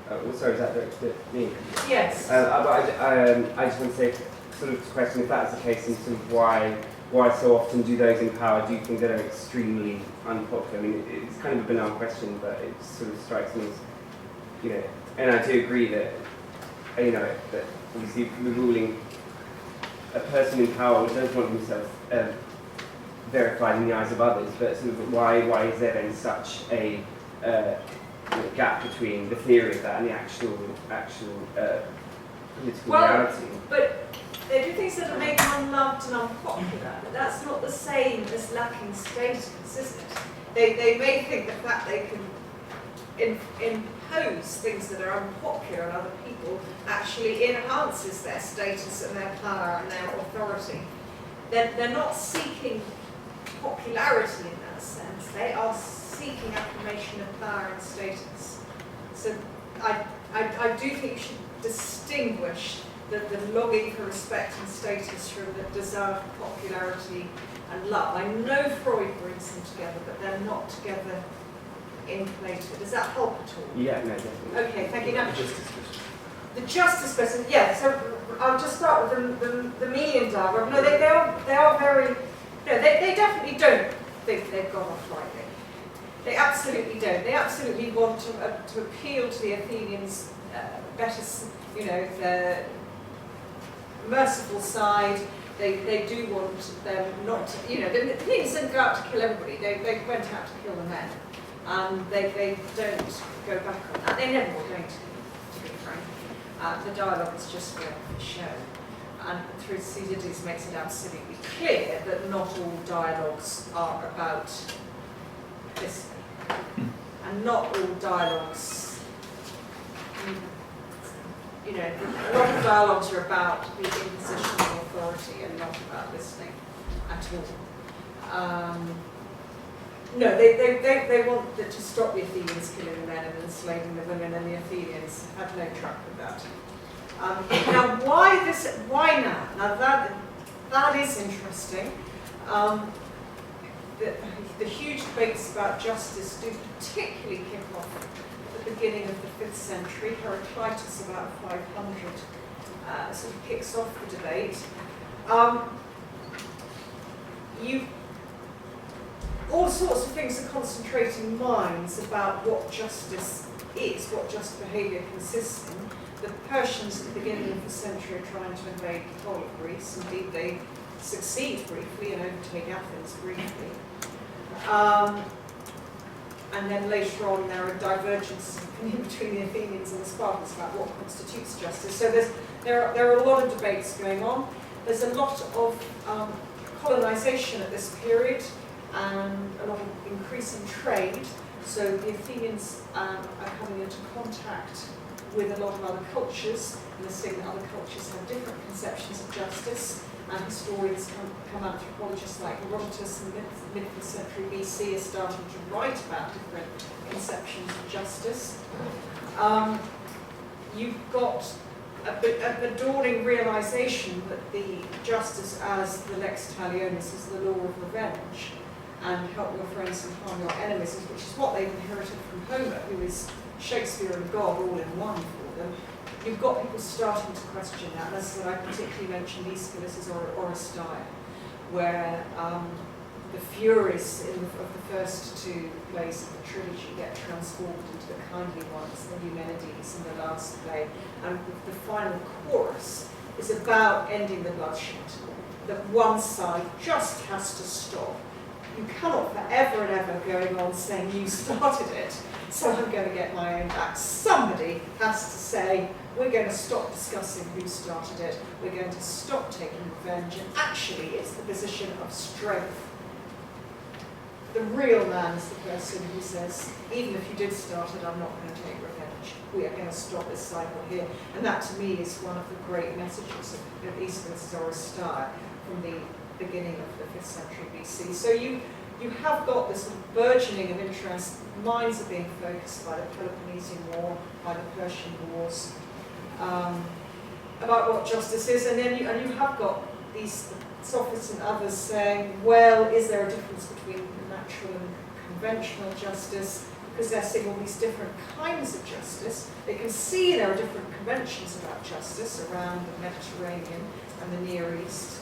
Also, is that directed at me? Yes. I just want to say, sort of question, if that's the case, and sort of why so often do those in power do you think that are extremely unpopular? I mean, it's kind of a banal question, but it sort of strikes me as, and I do agree that, that obviously the ruling, a person in power does want himself verified in the eyes of others, but sort of why is there then such a gap between the theory of that and the actual political reality? But they do things that make them unloved and unpopular, but that's not the same as lacking status, is it? They may think the fact they can impose things that are unpopular on other people actually enhances their status and their power and their authority. They're not seeking popularity in that sense. They are seeking affirmation of power and status. So I do think you should distinguish the longing for respect and status from the desire for popularity and love. I know Freud brings them together, but they're not together in Plato. Does that help at all? Yeah, no, definitely. Okay, thank you. Now, the justice question, yeah, so I'll just start with the Melian diagram. No, they are very, no, they definitely don't think they've gone off lightly. They absolutely don't. They absolutely want to appeal to the Athenians better, the merciful side. They do want them not to, the Athenians didn't go out to kill everybody. They went out to kill the men. They don't go back on that. They never were going to be frank. The dialogue is just for show. And Thucydides makes it absolutely clear that not all dialogues are about listening. And not all dialogues, a lot of dialogues are about the imposition of authority and not about listening at all. No, they want to stop the Athenians killing the men and enslaving the women, and the Athenians had no truck with that. Now, why now? Now that is interesting. The huge debates about justice do particularly kick off at the beginning of the 5th century. Heraclitus, about 500, sort of kicks off the debate. All sorts of things are concentrating minds about what justice is, what just behaviour consists in. The Persians at the beginning of the century are trying to invade the whole of Greece. Indeed, they succeed briefly and overtake Athens briefly. And then later on, there are divergences of opinion between the Athenians and the Spartans about what constitutes justice. So there are a lot of debates going on. There's a lot of colonisation at this period and a lot of increasing trade. So the Athenians are coming into contact with a lot of other cultures, and they're seeing that other cultures have different conceptions of justice, and historians come anthropologists like Herodotus in the mid-5th century BC are starting to write about different conceptions of justice. You've got a dawning realization that the justice as the lex talionis is the law of revenge, and help your friends and harm your enemies, which is what they've inherited from Homer, who is Shakespeare and God all in one for them. You've got people starting to question that. That's what I particularly mentioned Aeschylus' Oresteia, where the Furies of the first two plays of the trilogy get transformed into the kindly ones, the Eumenides in the last play, and the final chorus is about ending the bloodshed, that one side just has to stop. You cannot forever and ever going on saying you started it, so I'm going to get my own back. Somebody has to say, we're going to stop discussing who started it, we're going to stop taking revenge, and actually it's the position of strength. The real man is the person who says, even if you did start it, I'm not going to take revenge. We are going to stop this cycle here. And that to me is one of the great messages of Aeschylus' Oresteia from the beginning of the 5th century BC. So you have got this sort of burgeoning of interest. Minds are being focused by the Peloponnesian War, by the Persian Wars, about what justice is, and then you have got these sophists and others saying, well, is there a difference between natural and conventional justice? Because they're seeing all these different kinds of justice. They can see there are different conventions about justice around the Mediterranean and the Near East.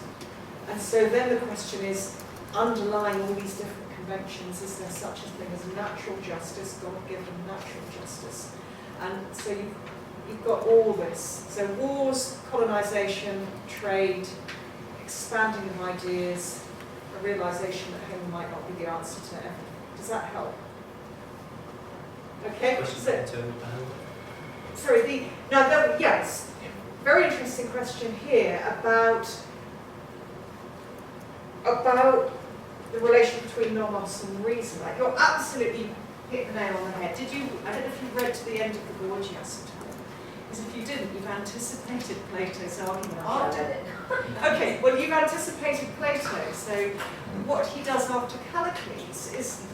And so then the question is, underlying all these different conventions, is there such a thing as natural justice, God-given natural justice? And so you've got all this. So wars, colonization, trade, expanding of ideas, a realization that home might not be the answer to everything. Does that help? Okay. Sorry. Yes. Very interesting question here about the relation between nomos and reason. Like, you're absolutely hit the nail on the head. Did you? I don't know if you read to the end of the Gorgias at all. Because if you didn't, you've anticipated Plato's argument. I read it. Okay, well, you've anticipated Plato. So what he does after Callicles is,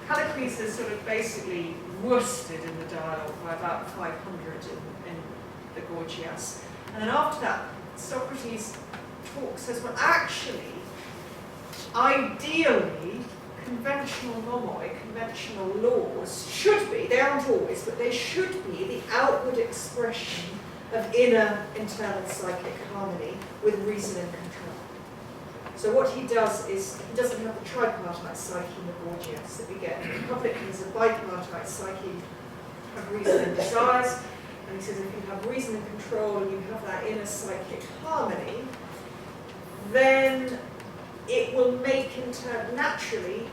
Callicles is sort of basically worsted in the dialogue by about 500 in the Gorgias. And then after that, Socrates says, well, actually, ideally, conventional nomoi, conventional laws should be, they aren't always, but they should be the outward expression of inner internal psychic harmony with reason and control. So what he does is, he doesn't have the tripartite psyche in the Gorgias that we get. The Republic is a bipartite psyche of reason and desires. And he says if you have reason and control and you have that inner psychic harmony, then it will make in turn, naturally,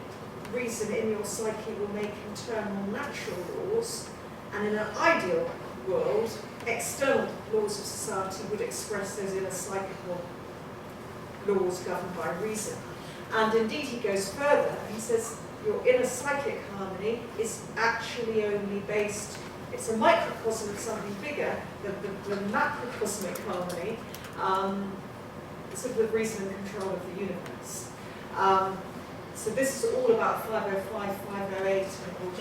reason in your psyche will make in turn more natural laws, and in an ideal world, external laws of society would express those inner psychical laws governed by reason. And indeed he goes further, he says your inner psychic harmony is actually only based, it's a microcosm of something bigger, the macrocosmic harmony, sort of with reason and control of the universe. So this is all about 505, 508.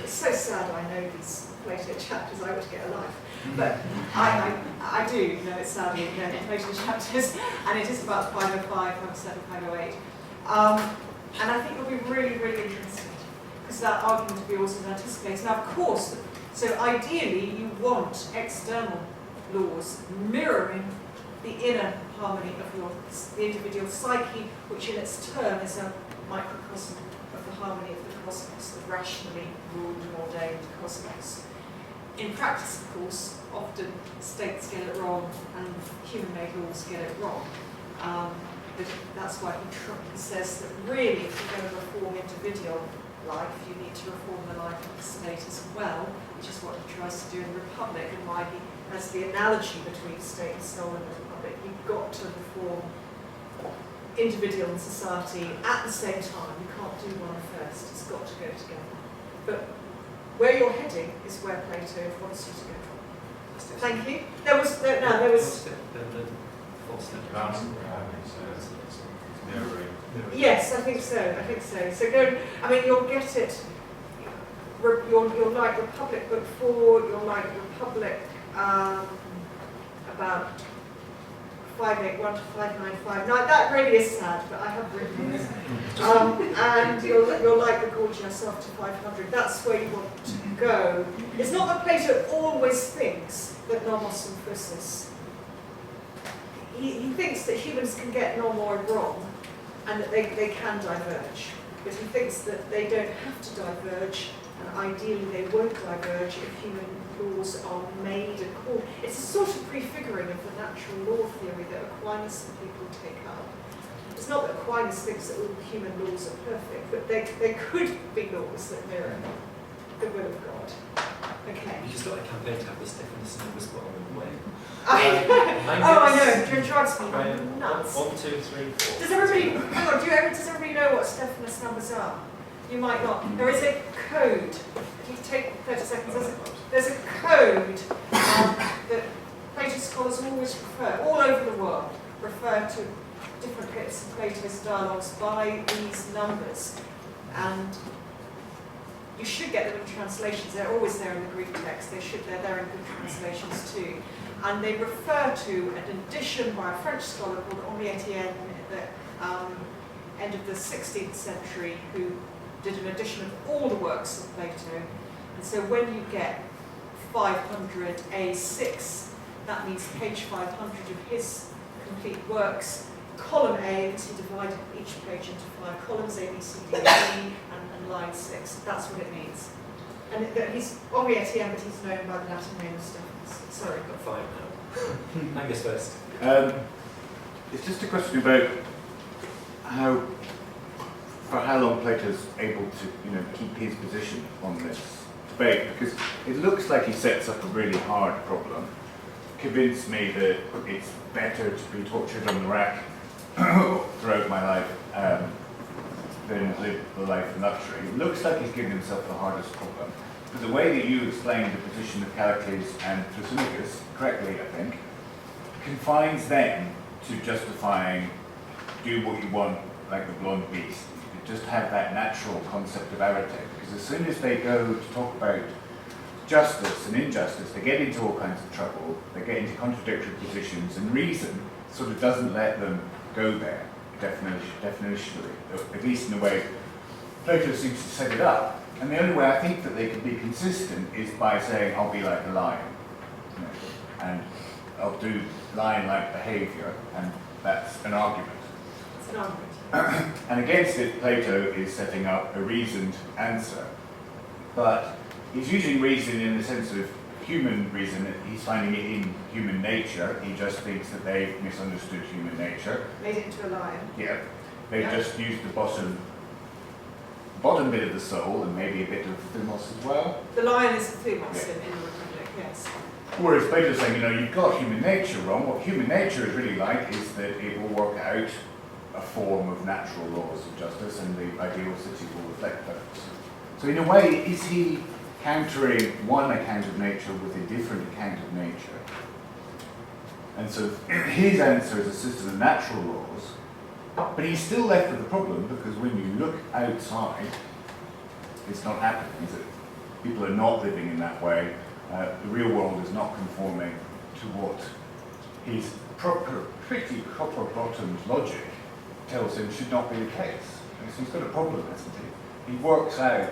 It's so sad I know these Plato chapters, I ought to get a life. But I do know it's sadly the Plato chapters, and it is about 505, 507, 508. And I think it'll be really, really interesting, because that argument will be also anticipated. Now, of course, so ideally you want external laws mirroring the inner harmony of the individual psyche, which in its turn is a microcosm of the harmony of the cosmos, the rationally ruled and ordained cosmos. In practice, of course, often states get it wrong and human-made laws get it wrong. But that's why he says that really, if you're going to reform individual life, you need to reform the life of the state as well, which is what he tries to do in the Republic, and why he has the analogy between state and soul in the Republic. You've got to reform individual and society at the same time. You can't do one first. It's got to go together. But where you're heading is where Plato wants you to go. Thank you. There was. Yes, I think so. So go. I mean, you'll get it. You'll like Republic Book 4. You'll like Republic about 581 to 595. Now that really is sad, but I have written this. And you'll like the Gorgia yourself to 500. That's where you want to go. It's not that Plato always thinks that Nomos and Physis. He thinks that humans can get Nomoi wrong and that they can diverge. But he thinks that they don't have to diverge, and ideally they won't diverge if human laws are made and called. It's a sort of prefiguring of the natural law theory that Aquinas and people take up. It's not that Aquinas thinks that all human laws are perfect, but there could be laws that mirror the will of God. Okay. You just got a campaign to have this Stephanus numbers put on the way. I know, it drives me nuts. 1, 2, 3, 4. Does everybody, hang on, does everybody know what Stephanus numbers are? You might not. There is a code. If you take 30 seconds, there's a code that Plato scholars always refer, all over the world, refer to different bits of Plato's dialogues by these numbers. And you should get them in translations. They're always there in the Greek text. They're there in good translations too. And they refer to an edition by a French scholar called Henri Etienne at the end of the 16th century, who did an edition of all the works of Plato. And so when you get 500 A6, that means page 500 of his complete works. Column A, because he divided each page into 5 columns, A, B, C, D, E, and line 6. That's what it means. And he's Henri Etienne, but he's known by the Latin name of Stephanus. Sorry. I've got 5 now. Angus first. It's just a question about for how long Plato's able to, keep his position on this debate, because it looks like he sets up a really hard problem. Convinced me that it's better to be tortured on the rack throughout my life than live the life of luxury. It looks like he's given himself the hardest problem. But the way that you explained the position of Callicles and Thrasymachus, correctly I think, confines them to justifying do what you want like the blonde beast. You just have that natural concept of arete, because as soon as they go to talk about justice and injustice, they get into all kinds of trouble, they get into contradictory positions, and reason sort of doesn't let them go there, definitionally, at least in the way Plato seems to set it up. And the only way I think that they can be consistent is by saying, I'll be like a lion, and I'll do lion-like behaviour, and that's an argument. It's an argument. And against it, Plato is setting up a reasoned answer. But he's using reason in the sense of human reason. He's finding it in human nature. He just thinks that they've misunderstood human nature. Made it into a lion. Yeah. They've just used the bottom bit of the soul and maybe a bit of thumos as well. The lion is the thumos in the Republic, yes. Whereas Plato's saying, you've got human nature wrong. What human nature is really like is that it will work out a form of natural laws of justice, and the ideal city will reflect those. So in a way, is he countering one account of nature with a different account of nature? And so his answer is a system of natural laws, but he's still left with a problem, because when you look outside, it's not happening, is it? People are not living in that way. The real world is not conforming to what his pretty copper-bottomed logic tells him should not be the case. And so he's got a problem, hasn't he? He works out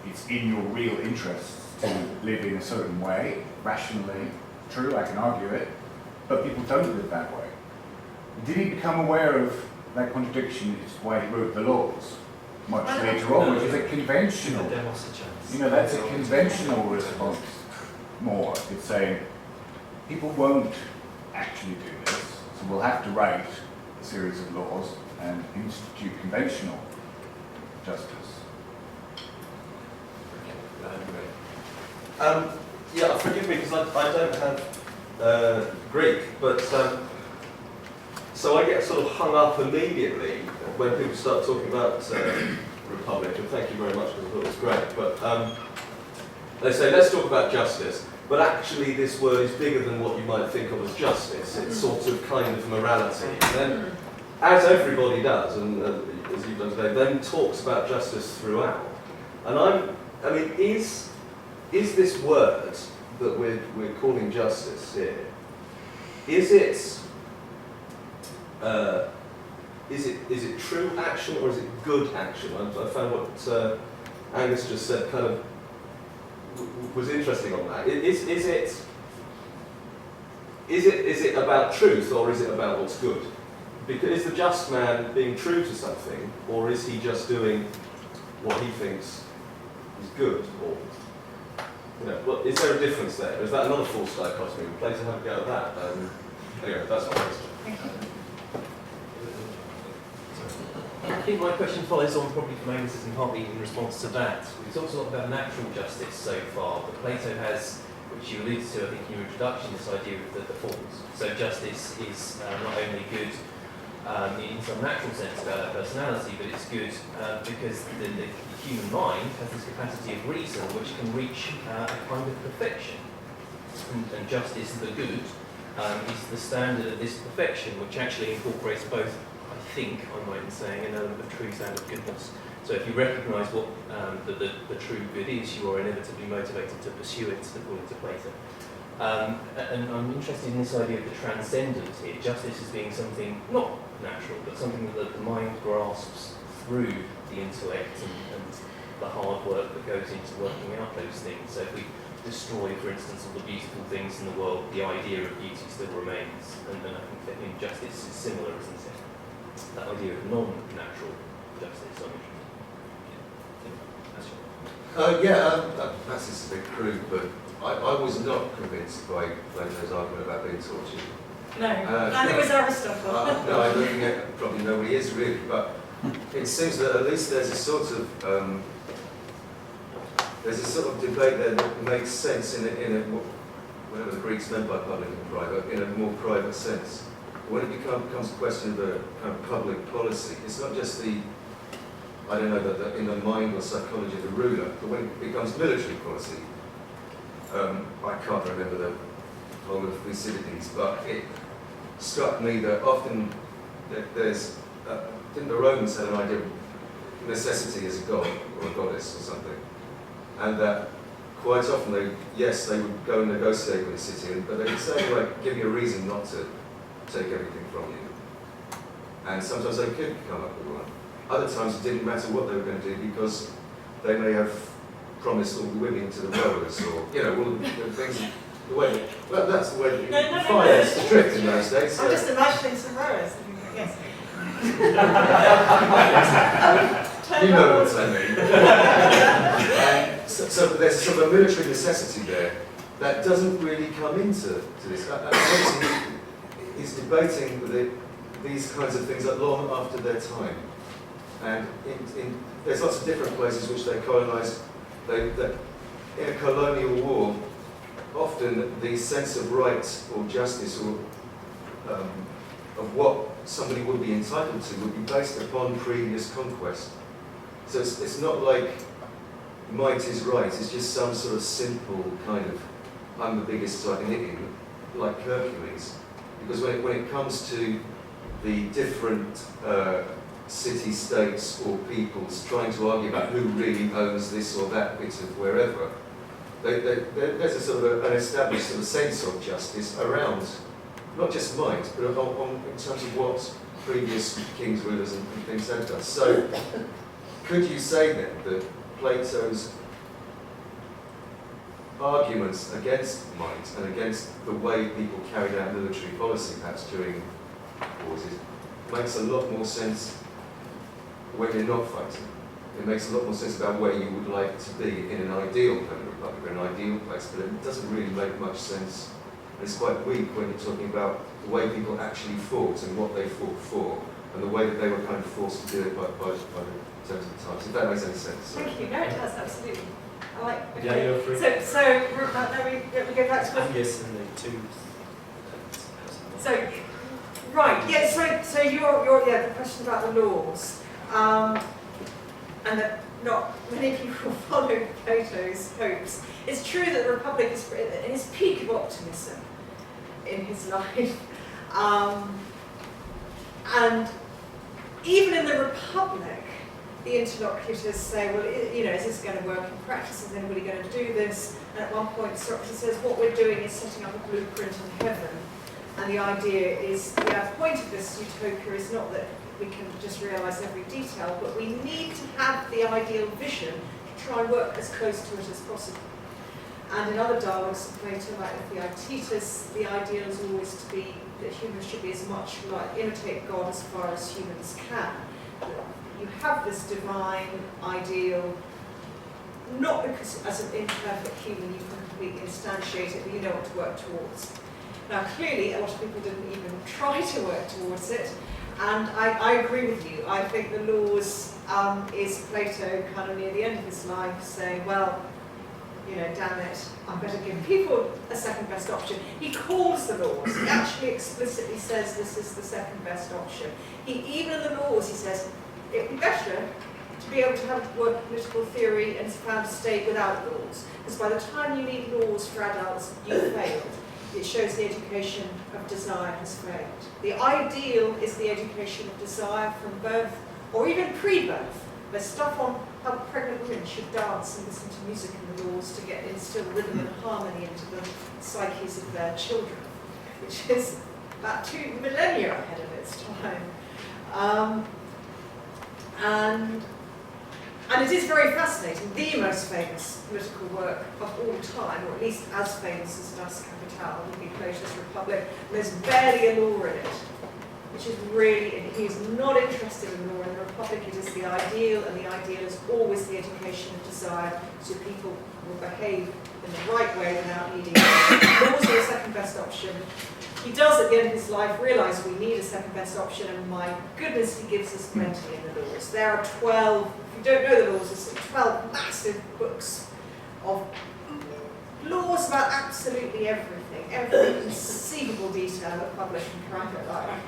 it's in your real interests to live in a certain way, rationally, true, I can argue it, but people don't live that way. Did he become aware of that contradiction? Is why he wrote the laws much later on, which is a conventional, that's a conventional response more. It's saying, people won't actually do this, so we'll have to write a series of laws and institute conventional justice. Yeah, forgive me because I don't have Greek, but so I get sort of hung up immediately when people start talking about Republic, and thank you very much because I thought it was great. But They say, let's talk about justice, but actually this word is bigger than what you might think of as justice. It's sort of kind of morality. And then, as everybody does, and as you've done today, then talks about justice throughout. And I mean, is this word that we're calling justice here, is it true action or is it good action? I found what Angus just said kind of was interesting on that. Is it about truth or is it about what's good? Because is the just man being true to something, or is he just doing what he thinks is good? Or is there a difference there? Is that another false dichotomy? Would Plato have a go at that? Anyway, that's my question. I think my question follows on probably from Angus's and partly in response to that. We've talked a lot about natural justice so far, but Plato has, which you alluded to I think in your introduction, this idea of the forms. So justice is not only good in some natural sense about our personality, but it's good because the human mind has this capacity of reason which can reach a kind of perfection. And justice, the good, is the standard of this perfection, which actually incorporates both, I think, I might be saying, an element of truth and of goodness. So if you recognise what the true good is, you are inevitably motivated to pursue it, according to Plato. And I'm interested in this idea of the transcendent here, justice as being something not natural, but something that the mind grasps through the intellect and the hard work that goes into working out those things. So if we destroy, for instance, all the beautiful things in the world, the idea of beauty still remains. And I think that in justice is similar, isn't it? That idea of non-natural justice, I'm That's Perhaps it's a bit crude, but I was not convinced by Plato's argument about being tortured. No, neither was Aristotle. No, I don't think probably nobody is really, but it seems that at least there's a sort of debate there that makes sense in a whatever the Greeks meant by public and private, in a more private sense. When it becomes a question of a kind of public policy, it's not just the in the mind or psychology of the ruler, but when it becomes military policy, I can't remember the whole of Thucydides, but it struck me that often there's, didn't the Romans have an idea of necessity as a god or a goddess or something, and that quite often they would go and negotiate with the city, but they would say, like, give me a reason not to take everything from you. And sometimes they could come up with one. Other times it didn't matter what they were going to do because they may have promised all the women to the rowers, or all the things. The way, well, that's the way finance the trick in those days. I'm just imagining some rowers. Yes. You know what I mean. So there's sort of a military necessity there that doesn't really come into this. He's debating with these kinds of things long after their time. And there's lots of different places which they colonise. In a colonial war, often the sense of right or justice or of what somebody would be entitled to would be based upon previous conquest. So it's not like might is right, it's just some sort of simple kind of, I'm the biggest so I can hit you, like Hercules. Because when it comes to the different city-states or peoples trying to argue about who really owns this or that bit of wherever, there's a sort of an established sort of sense of justice around, not just might, but in terms of what previous kings, rulers and things had done. So, could you say then that Plato's arguments against might and against the way people carried out military policy perhaps during wars makes a lot more sense when you're not fighting? It makes a lot more sense about where you would like to be in an ideal kind of republic or an ideal place, but it doesn't really make much sense. And it's quite weak when you're talking about the way people actually fought and what they fought for, and the way that they were kind of forced to do it by the terms of the times. If that makes any sense. Thank you. No, it does, absolutely. I like. Yeah, you're free. So now we go back to Yes, and the two. So, right, yeah. So the question about the laws, and that not many people follow Plato's hopes. It's true that the Republic is at his peak of optimism in his life. And even in the Republic, the interlocutors say, well, is this going to work in practice? Is anybody going to do this? And at one point, Socrates says, what we're doing is setting up a blueprint in heaven. And the idea is, the point of this utopia is not that we can just realise every detail, but we need to have the ideal vision to try and work as close to it as possible. And in other dialogues of Plato, like Theaetetus, the ideal is always to be that humans should be as much like imitate God as far as humans can. You have this divine ideal, not because as an imperfect human you can completely instantiate it, but you know what to work towards. Now clearly a lot of people didn't even try to work towards it, and I agree with you. I think the laws is Plato kind of near the end of his life saying, well, damn it, I better give people a second best option. He calls the laws. He actually explicitly says this is the second best option. Even in the laws he says it would be better to be able to have work political theory and found a state without laws. Because by the time you need laws for adults, you've failed. It shows the education of desire has failed. The ideal is the education of desire from birth, or even pre-birth. There's stuff on how pregnant women should dance and listen to music in the laws to instill rhythm and harmony into the psyches of their children, which is about 2 millennia ahead of its time. And it is very fascinating. The most famous political work of all time, or at least as famous as Das Kapital, would be Plato's Republic. And there's barely a law in it, which is really, he is not interested in law. In the Republic it is the ideal, and the ideal is always the education of desire, so people will behave in the right way without needing it. Also a second best option. He does at the end of his life realise we need a second best option, and my goodness, he gives us plenty in the laws. There are 12, if you don't know the laws, there's 12 massive books of laws about absolutely everything, every conceivable detail of public and private life.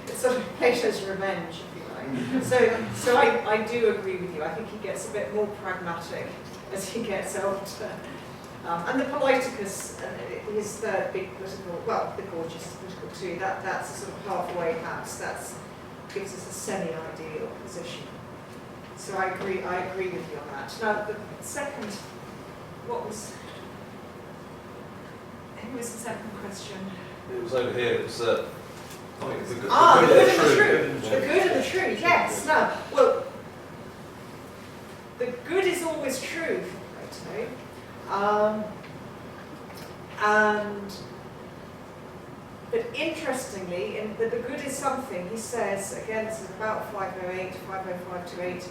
It's sort of Plato's revenge, if you like. So I do agree with you. I think he gets a bit more pragmatic as he gets older. And the Politicus, his third big political, well, the Gorgias is political too, that's a sort of halfway house. That gives us a semi-ideal position. So I agree with you on that. Now the second, who was the second question? It was over here. It was the good The good and the true. Yeah. The good and the true, yes. Now, well, the good is always true for Plato. But interestingly, the good is something, he says, again, this is about 508, 505 to 8,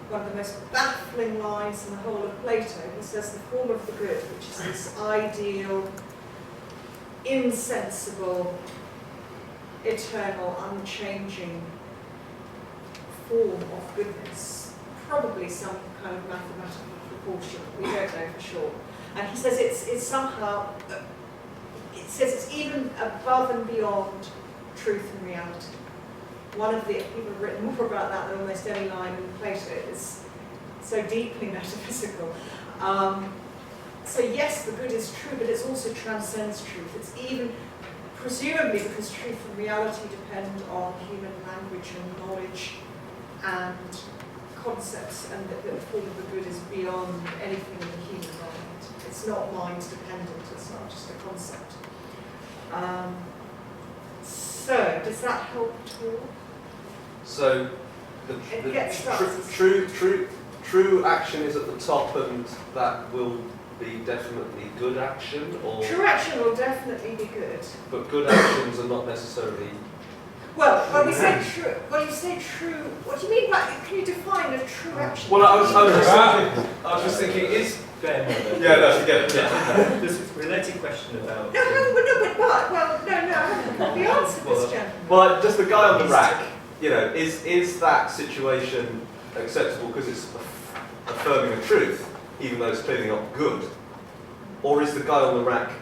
one of the most baffling lines in the whole of Plato. He says the form of the good, which is this ideal, insensible, eternal, unchanging form of goodness, probably some kind of mathematical proportion, we don't know for sure. And he says it's somehow, it says it's even above and beyond truth and reality. One of the people have written more about that than almost any line in Plato. It's so deeply metaphysical. So yes, the good is true, but it also transcends truth. It's even, presumably because truth and reality depend on human language and knowledge and concepts, and that the form of the good is beyond anything in the human mind. It's not mind dependent, it's not just a concept. So, does that help at all? So, It gets true action is at the top, and that will be definitely good action, or True action will definitely be good. but good actions are not necessarily. Well, when we say true, when you say true, what do you mean by, can you define a true action? Well, I was just thinking, is Fair enough. yeah, no, forget it. There's a related question about. No, I haven't got the answer to this, gentleman. Well, just the guy on the rack. Is that situation acceptable because it's affirming a truth, even though it's clearly not good, or is the guy on the rack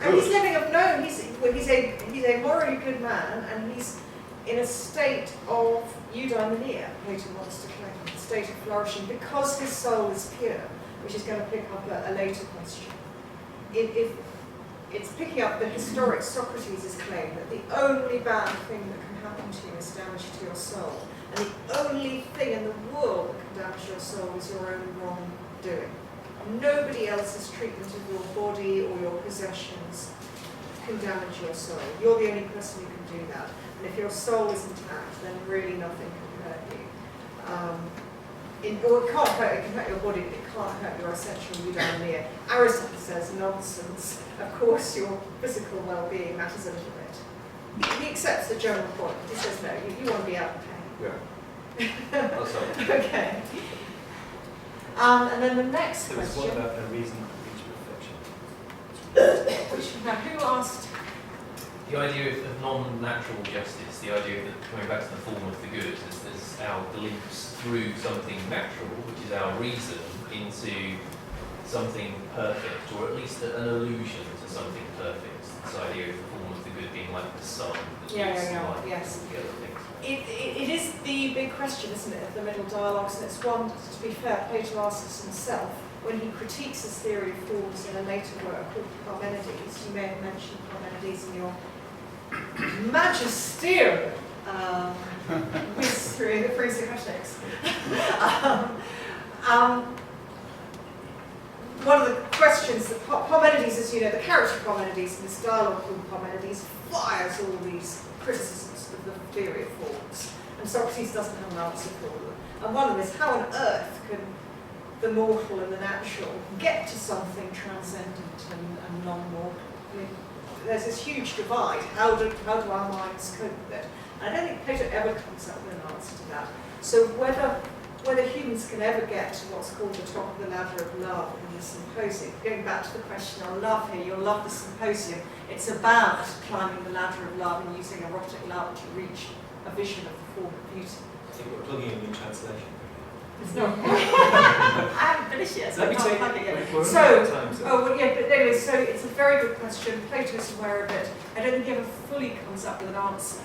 And he's good? living of no, he's a morally good man, and he's in a state of eudaimonia, Plato wants to claim, a state of flourishing because his soul is pure, which is going to pick up a later question. If it's picking up the historic Socrates' claim that the only bad thing that can happen to you is damage to your soul, and the only thing in the world that can damage your soul is your own wrongdoing. Nobody else's treatment of your body or your possessions can damage your soul. You're the only person who can do that. And if your soul is intact, then really nothing can hurt you. Or it can't hurt, it can hurt your body, but it can't hurt your essential eudaimonia. Aristotle says nonsense. Of course, your physical well-being matters a little bit. He accepts the general point. He says, no, you want to be out of pain. Yeah. That's right. Okay. And then the next There was question. one about a reason for each perfection. Now, who asked? The idea of non-natural justice, the idea of coming back to the form of the good, as our glimpse through something natural, which is our reason, into something perfect, or at least an allusion to something perfect. This idea of the form of the good being like the sun, that gives light, yes. all the other things. It is the big question, isn't it, of the middle dialogues, and it's one, to be fair, Plato asks himself when he critiques his theory of forms in a later work called Parmenides. You may have mentioned Parmenides in your magisterial quiz through the Thrasymachus. One of the questions that Parmenides, as you know, the character of Parmenides in this dialogue called Parmenides fires all these criticisms of the theory of forms, and Socrates doesn't have an answer for them. And one of them is, how on earth can the mortal and the natural get to something transcendent and non-mortal? I mean, there's this huge divide. How do our minds cope with it? And I don't think Plato ever comes up with an answer to that. So whether humans can ever get to what's called the top of the ladder of love in the symposium, going back to the question on love here, you'll love the symposium. It's about climbing the ladder of love and using erotic love to reach a vision of the form of beauty. I think we're plugging in a new translation. It's not. I haven't finished yet, so I can't plug it yet. We're So, running out of time, so. oh, well, yeah, but anyway, so it's a very good question. Plato's aware of it. I don't think he ever fully comes up with an answer.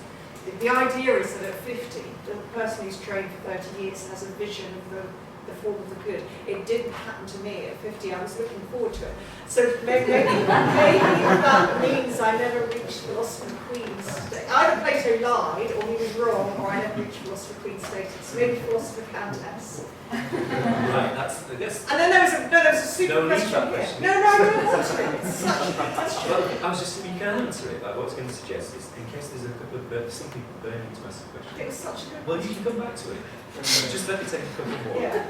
The idea is that at 50, the person who's trained for 30 years has a vision of the form of the good. It didn't happen to me at 50. I was looking forward to it. So maybe that means I never reached philosopher queen state. Either Plato lied, or he was wrong, or I never reached philosopher queen status. Maybe philosopher countess. Right, that's the guess. And then there was a super No, leave question that here. question. No, I don't want to. It's such a good question. Well, I was just, you can answer it. What I was going to suggest is, in case there's a couple of some people burning to ask a question. It was such a good Well, you can come back to it. Just let me take a couple more. Yeah.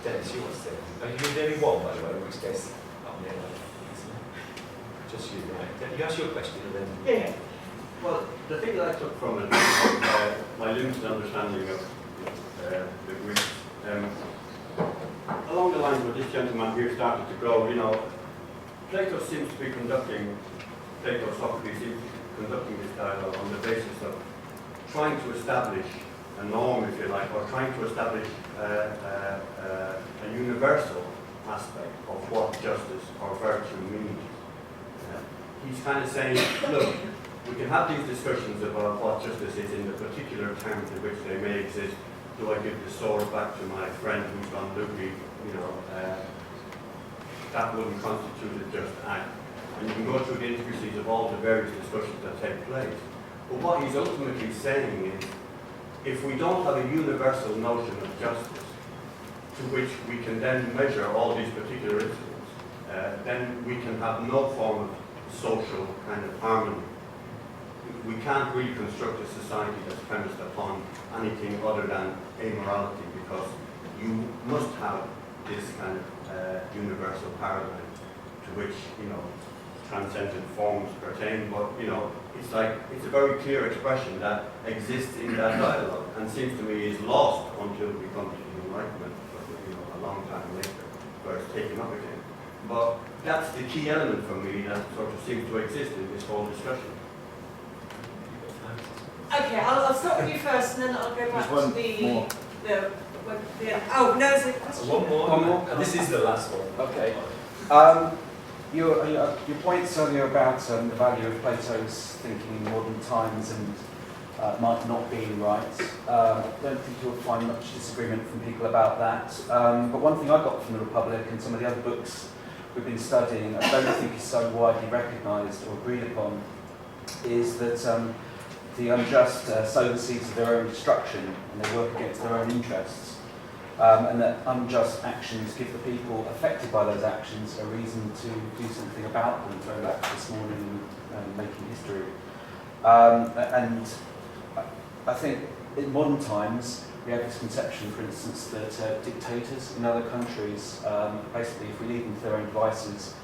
Dennis, you want to say? Are you the only one, by the way, in which case, just you, right? You ask your question and then. Yeah. Well, the thing that I took from it, my limited understanding of the Greeks, along the lines of this gentleman here started to go, you know, Plato seems to be conducting, Socrates seems to be conducting this dialogue on the basis of trying to establish a norm, if you like, or trying to establish a universal aspect of what justice or virtue means. He's kind of saying, look, we can have these discussions about what justice is in the particular terms in which they may exist. Do I give the sword back to my friend who's gone loopy? You know, that wouldn't constitute a just act. And you can go through the intricacies of all the various discussions that take place. But what he's ultimately saying is, if we don't have a universal notion of justice to which we can then measure all these particular incidents, then we can have no form of social kind of harmony. We can't really construct a society that's premised upon anything other than amorality, because you must have this kind of universal paradigm to which, you know, transcendent forms pertain. But, you know, it's like, it's a very clear expression that exists in that dialogue and seems to me is lost until we come to the Enlightenment, you know, a long time later, where it's taken up again. But that's the key element for me that sort of seems to exist in this whole discussion. Okay, I'll start with you first, and then I'll go back to the oh, no, there's a question. One more. One more? And this is the last one. Okay. Your points earlier about the value of Plato's thinking in modern times and might not be right. I don't think you'll find much disagreement from people about that. But one thing I got from the Republic and some of the other books we've been studying, I don't think is so widely recognised or agreed upon, is that the unjust sow the seeds of their own destruction and they work against their own interests. And that unjust actions give the people affected by those actions a reason to do something about them, throwing back to this morning and making history. And I think in modern times we have this conception, for instance, that dictators in other countries, basically if we leave them to their own devices,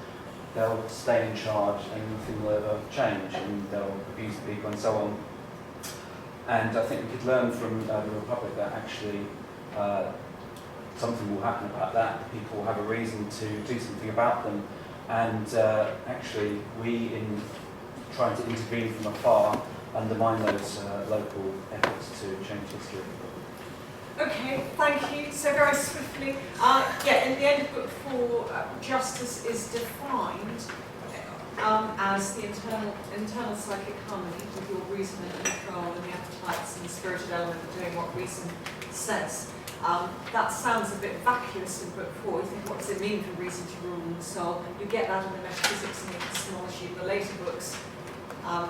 they'll stay in charge and nothing will ever change and they'll abuse the people and so on. And I think we could learn from the Republic that actually something will happen about that. People will have a reason to do something about them. And actually we, in trying to intervene from afar, undermine those local efforts to change history. Okay, thank you. So very swiftly, in the end of book 4, justice is defined as the internal psychic harmony with your reason and control and the appetites and the spirited element of doing what reason says. That sounds a bit vacuous in book 4. You think, what does it mean for reason to rule the soul? You get that in the metaphysics and the epistemology of the later books. And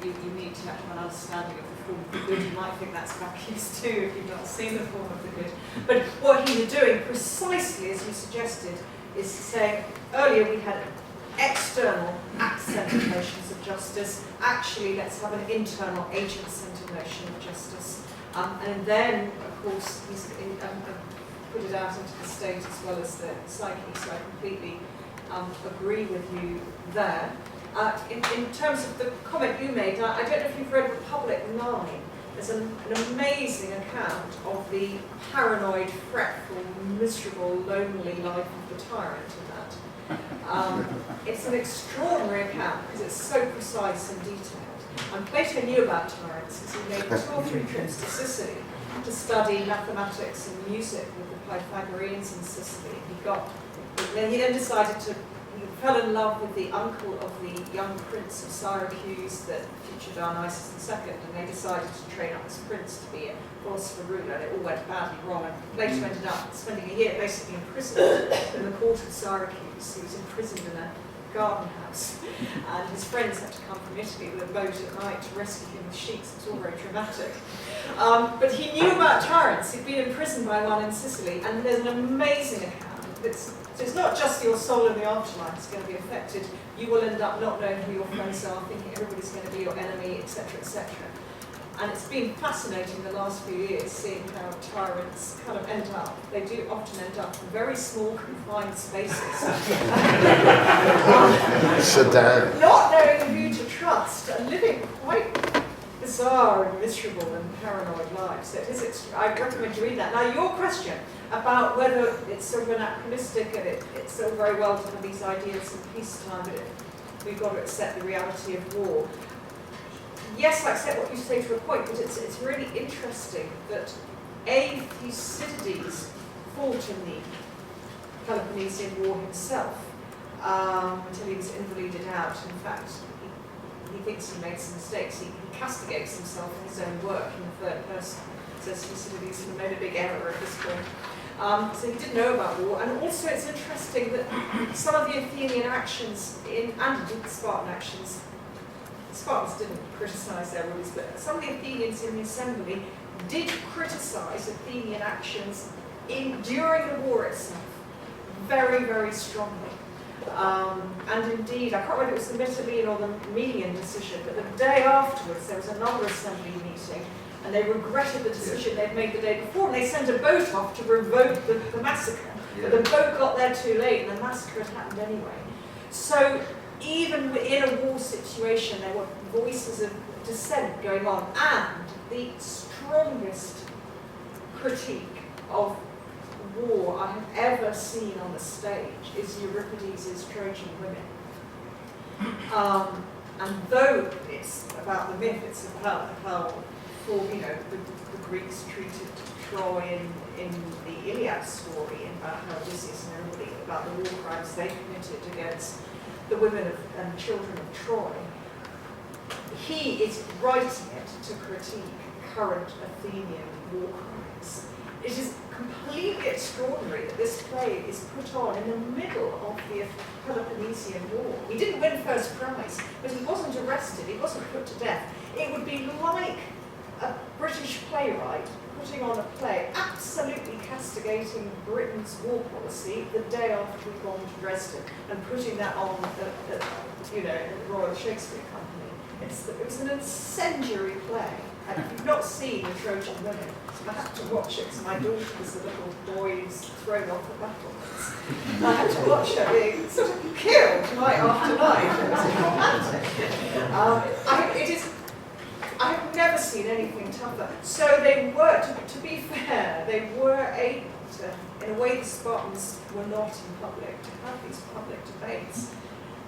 you need to have an understanding of the form of the good. You might think that's vacuous too if you've not seen the form of the good. But what he's doing, precisely as you suggested, is saying earlier we had external act-centered notions of justice. Actually, let's have an internal agent-centered notion of justice. And then, of course, he's put it out into the state as well as the psyche, so I completely agree with you there. In terms of the comment you made, I don't know if you've read Republic 9. There's an amazing account of the paranoid, fretful, miserable, lonely life of the tyrant in that. It's an extraordinary account because it's so precise and detailed. And Plato knew about tyrants because he made 2 or 3 trips to Sicily to study mathematics and music with the Pythagoreans in Sicily. He then decided to. He fell in love with the uncle of the young prince of Syracuse, the future Dionysus II, and they decided to train up this prince to be a philosopher ruler, and it all went badly wrong. And Plato ended up spending a year basically imprisoned in the court of Syracuse. He was imprisoned in a garden house, and his friends had to come from Italy with a boat at night to rescue him with sheets. It was all very dramatic. But he knew about tyrants. He'd been imprisoned by one in Sicily, and there's an amazing account. So it's not just your soul in the afterlife that's going to be affected. You will end up not knowing who your friends are, thinking everybody's going to be your enemy, etc., etc. And it's been fascinating the last few years seeing how tyrants kind of end up. They do often end up in very small, confined spaces. Not knowing who to trust and living quite bizarre and miserable and paranoid lives. So I recommend you read that. Now, your question about whether it's sort of anachronistic and it's so very well to have these ideas in peacetime, but we've got to accept the reality of war. Yes, I accept what you say to a point, but it's really interesting that Thucydides fought in the Peloponnesian War himself until he was invalided out. In fact, he thinks he made some mistakes. He castigates himself in his own work in the third person. Says Thucydides he made a big error at this point. So he didn't know about war. And also it's interesting that some of the Athenian actions, and indeed the Spartan actions, the Spartans didn't criticise their rulers, but some of the Athenians in the assembly did criticise Athenian actions during the war itself very, very strongly. And indeed, I can't remember if it was the Mytilean or the Melian decision, but the day afterwards there was another assembly meeting, and they regretted the decision they'd made the day before, and they sent a boat off to revoke the massacre. But the boat got there too late, and the massacre had happened anyway. So even in a war situation, there were voices of dissent going on, and the strongest critique of war I have ever seen on the stage is Euripides' Trojan Women. And though it's about the myth, it's about how the Greeks treated Troy in the Iliad story, and about how Odysseus and everybody, about the war crimes they committed against the women and children of Troy. he is writing it to critique current Athenian war crimes. It is completely extraordinary that this play is put on in the middle of the Peloponnesian War. He didn't win first prize, but he wasn't arrested, he wasn't put to death. It would be like a British playwright putting on a play absolutely castigating Britain's war policy the day after we bombed Dresden and putting that on at the Royal Shakespeare Company. It was an incendiary play. And if you've not seen The Trojan Women, I had to watch it because my daughter was the little boy who's thrown off the battlements. I had to watch her being sort of killed night after night. It was dramatic. I have never seen anything tougher. So they were, to be fair, they were able to, in a way the Spartans were not in public, to have these public debates.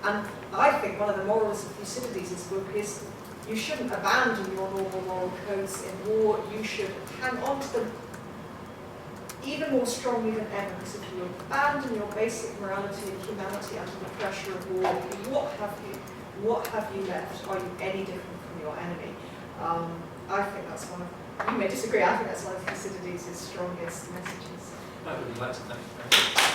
And I think one of the morals of Thucydides' book is you shouldn't abandon your normal moral codes in war, you should hang on to them even more strongly than ever, because if you abandon your basic morality and humanity under the pressure of war, what have you left? Are you any different from your enemy? I think that's one of, you may disagree, I think that's one of Thucydides' strongest messages. I would like to thank you.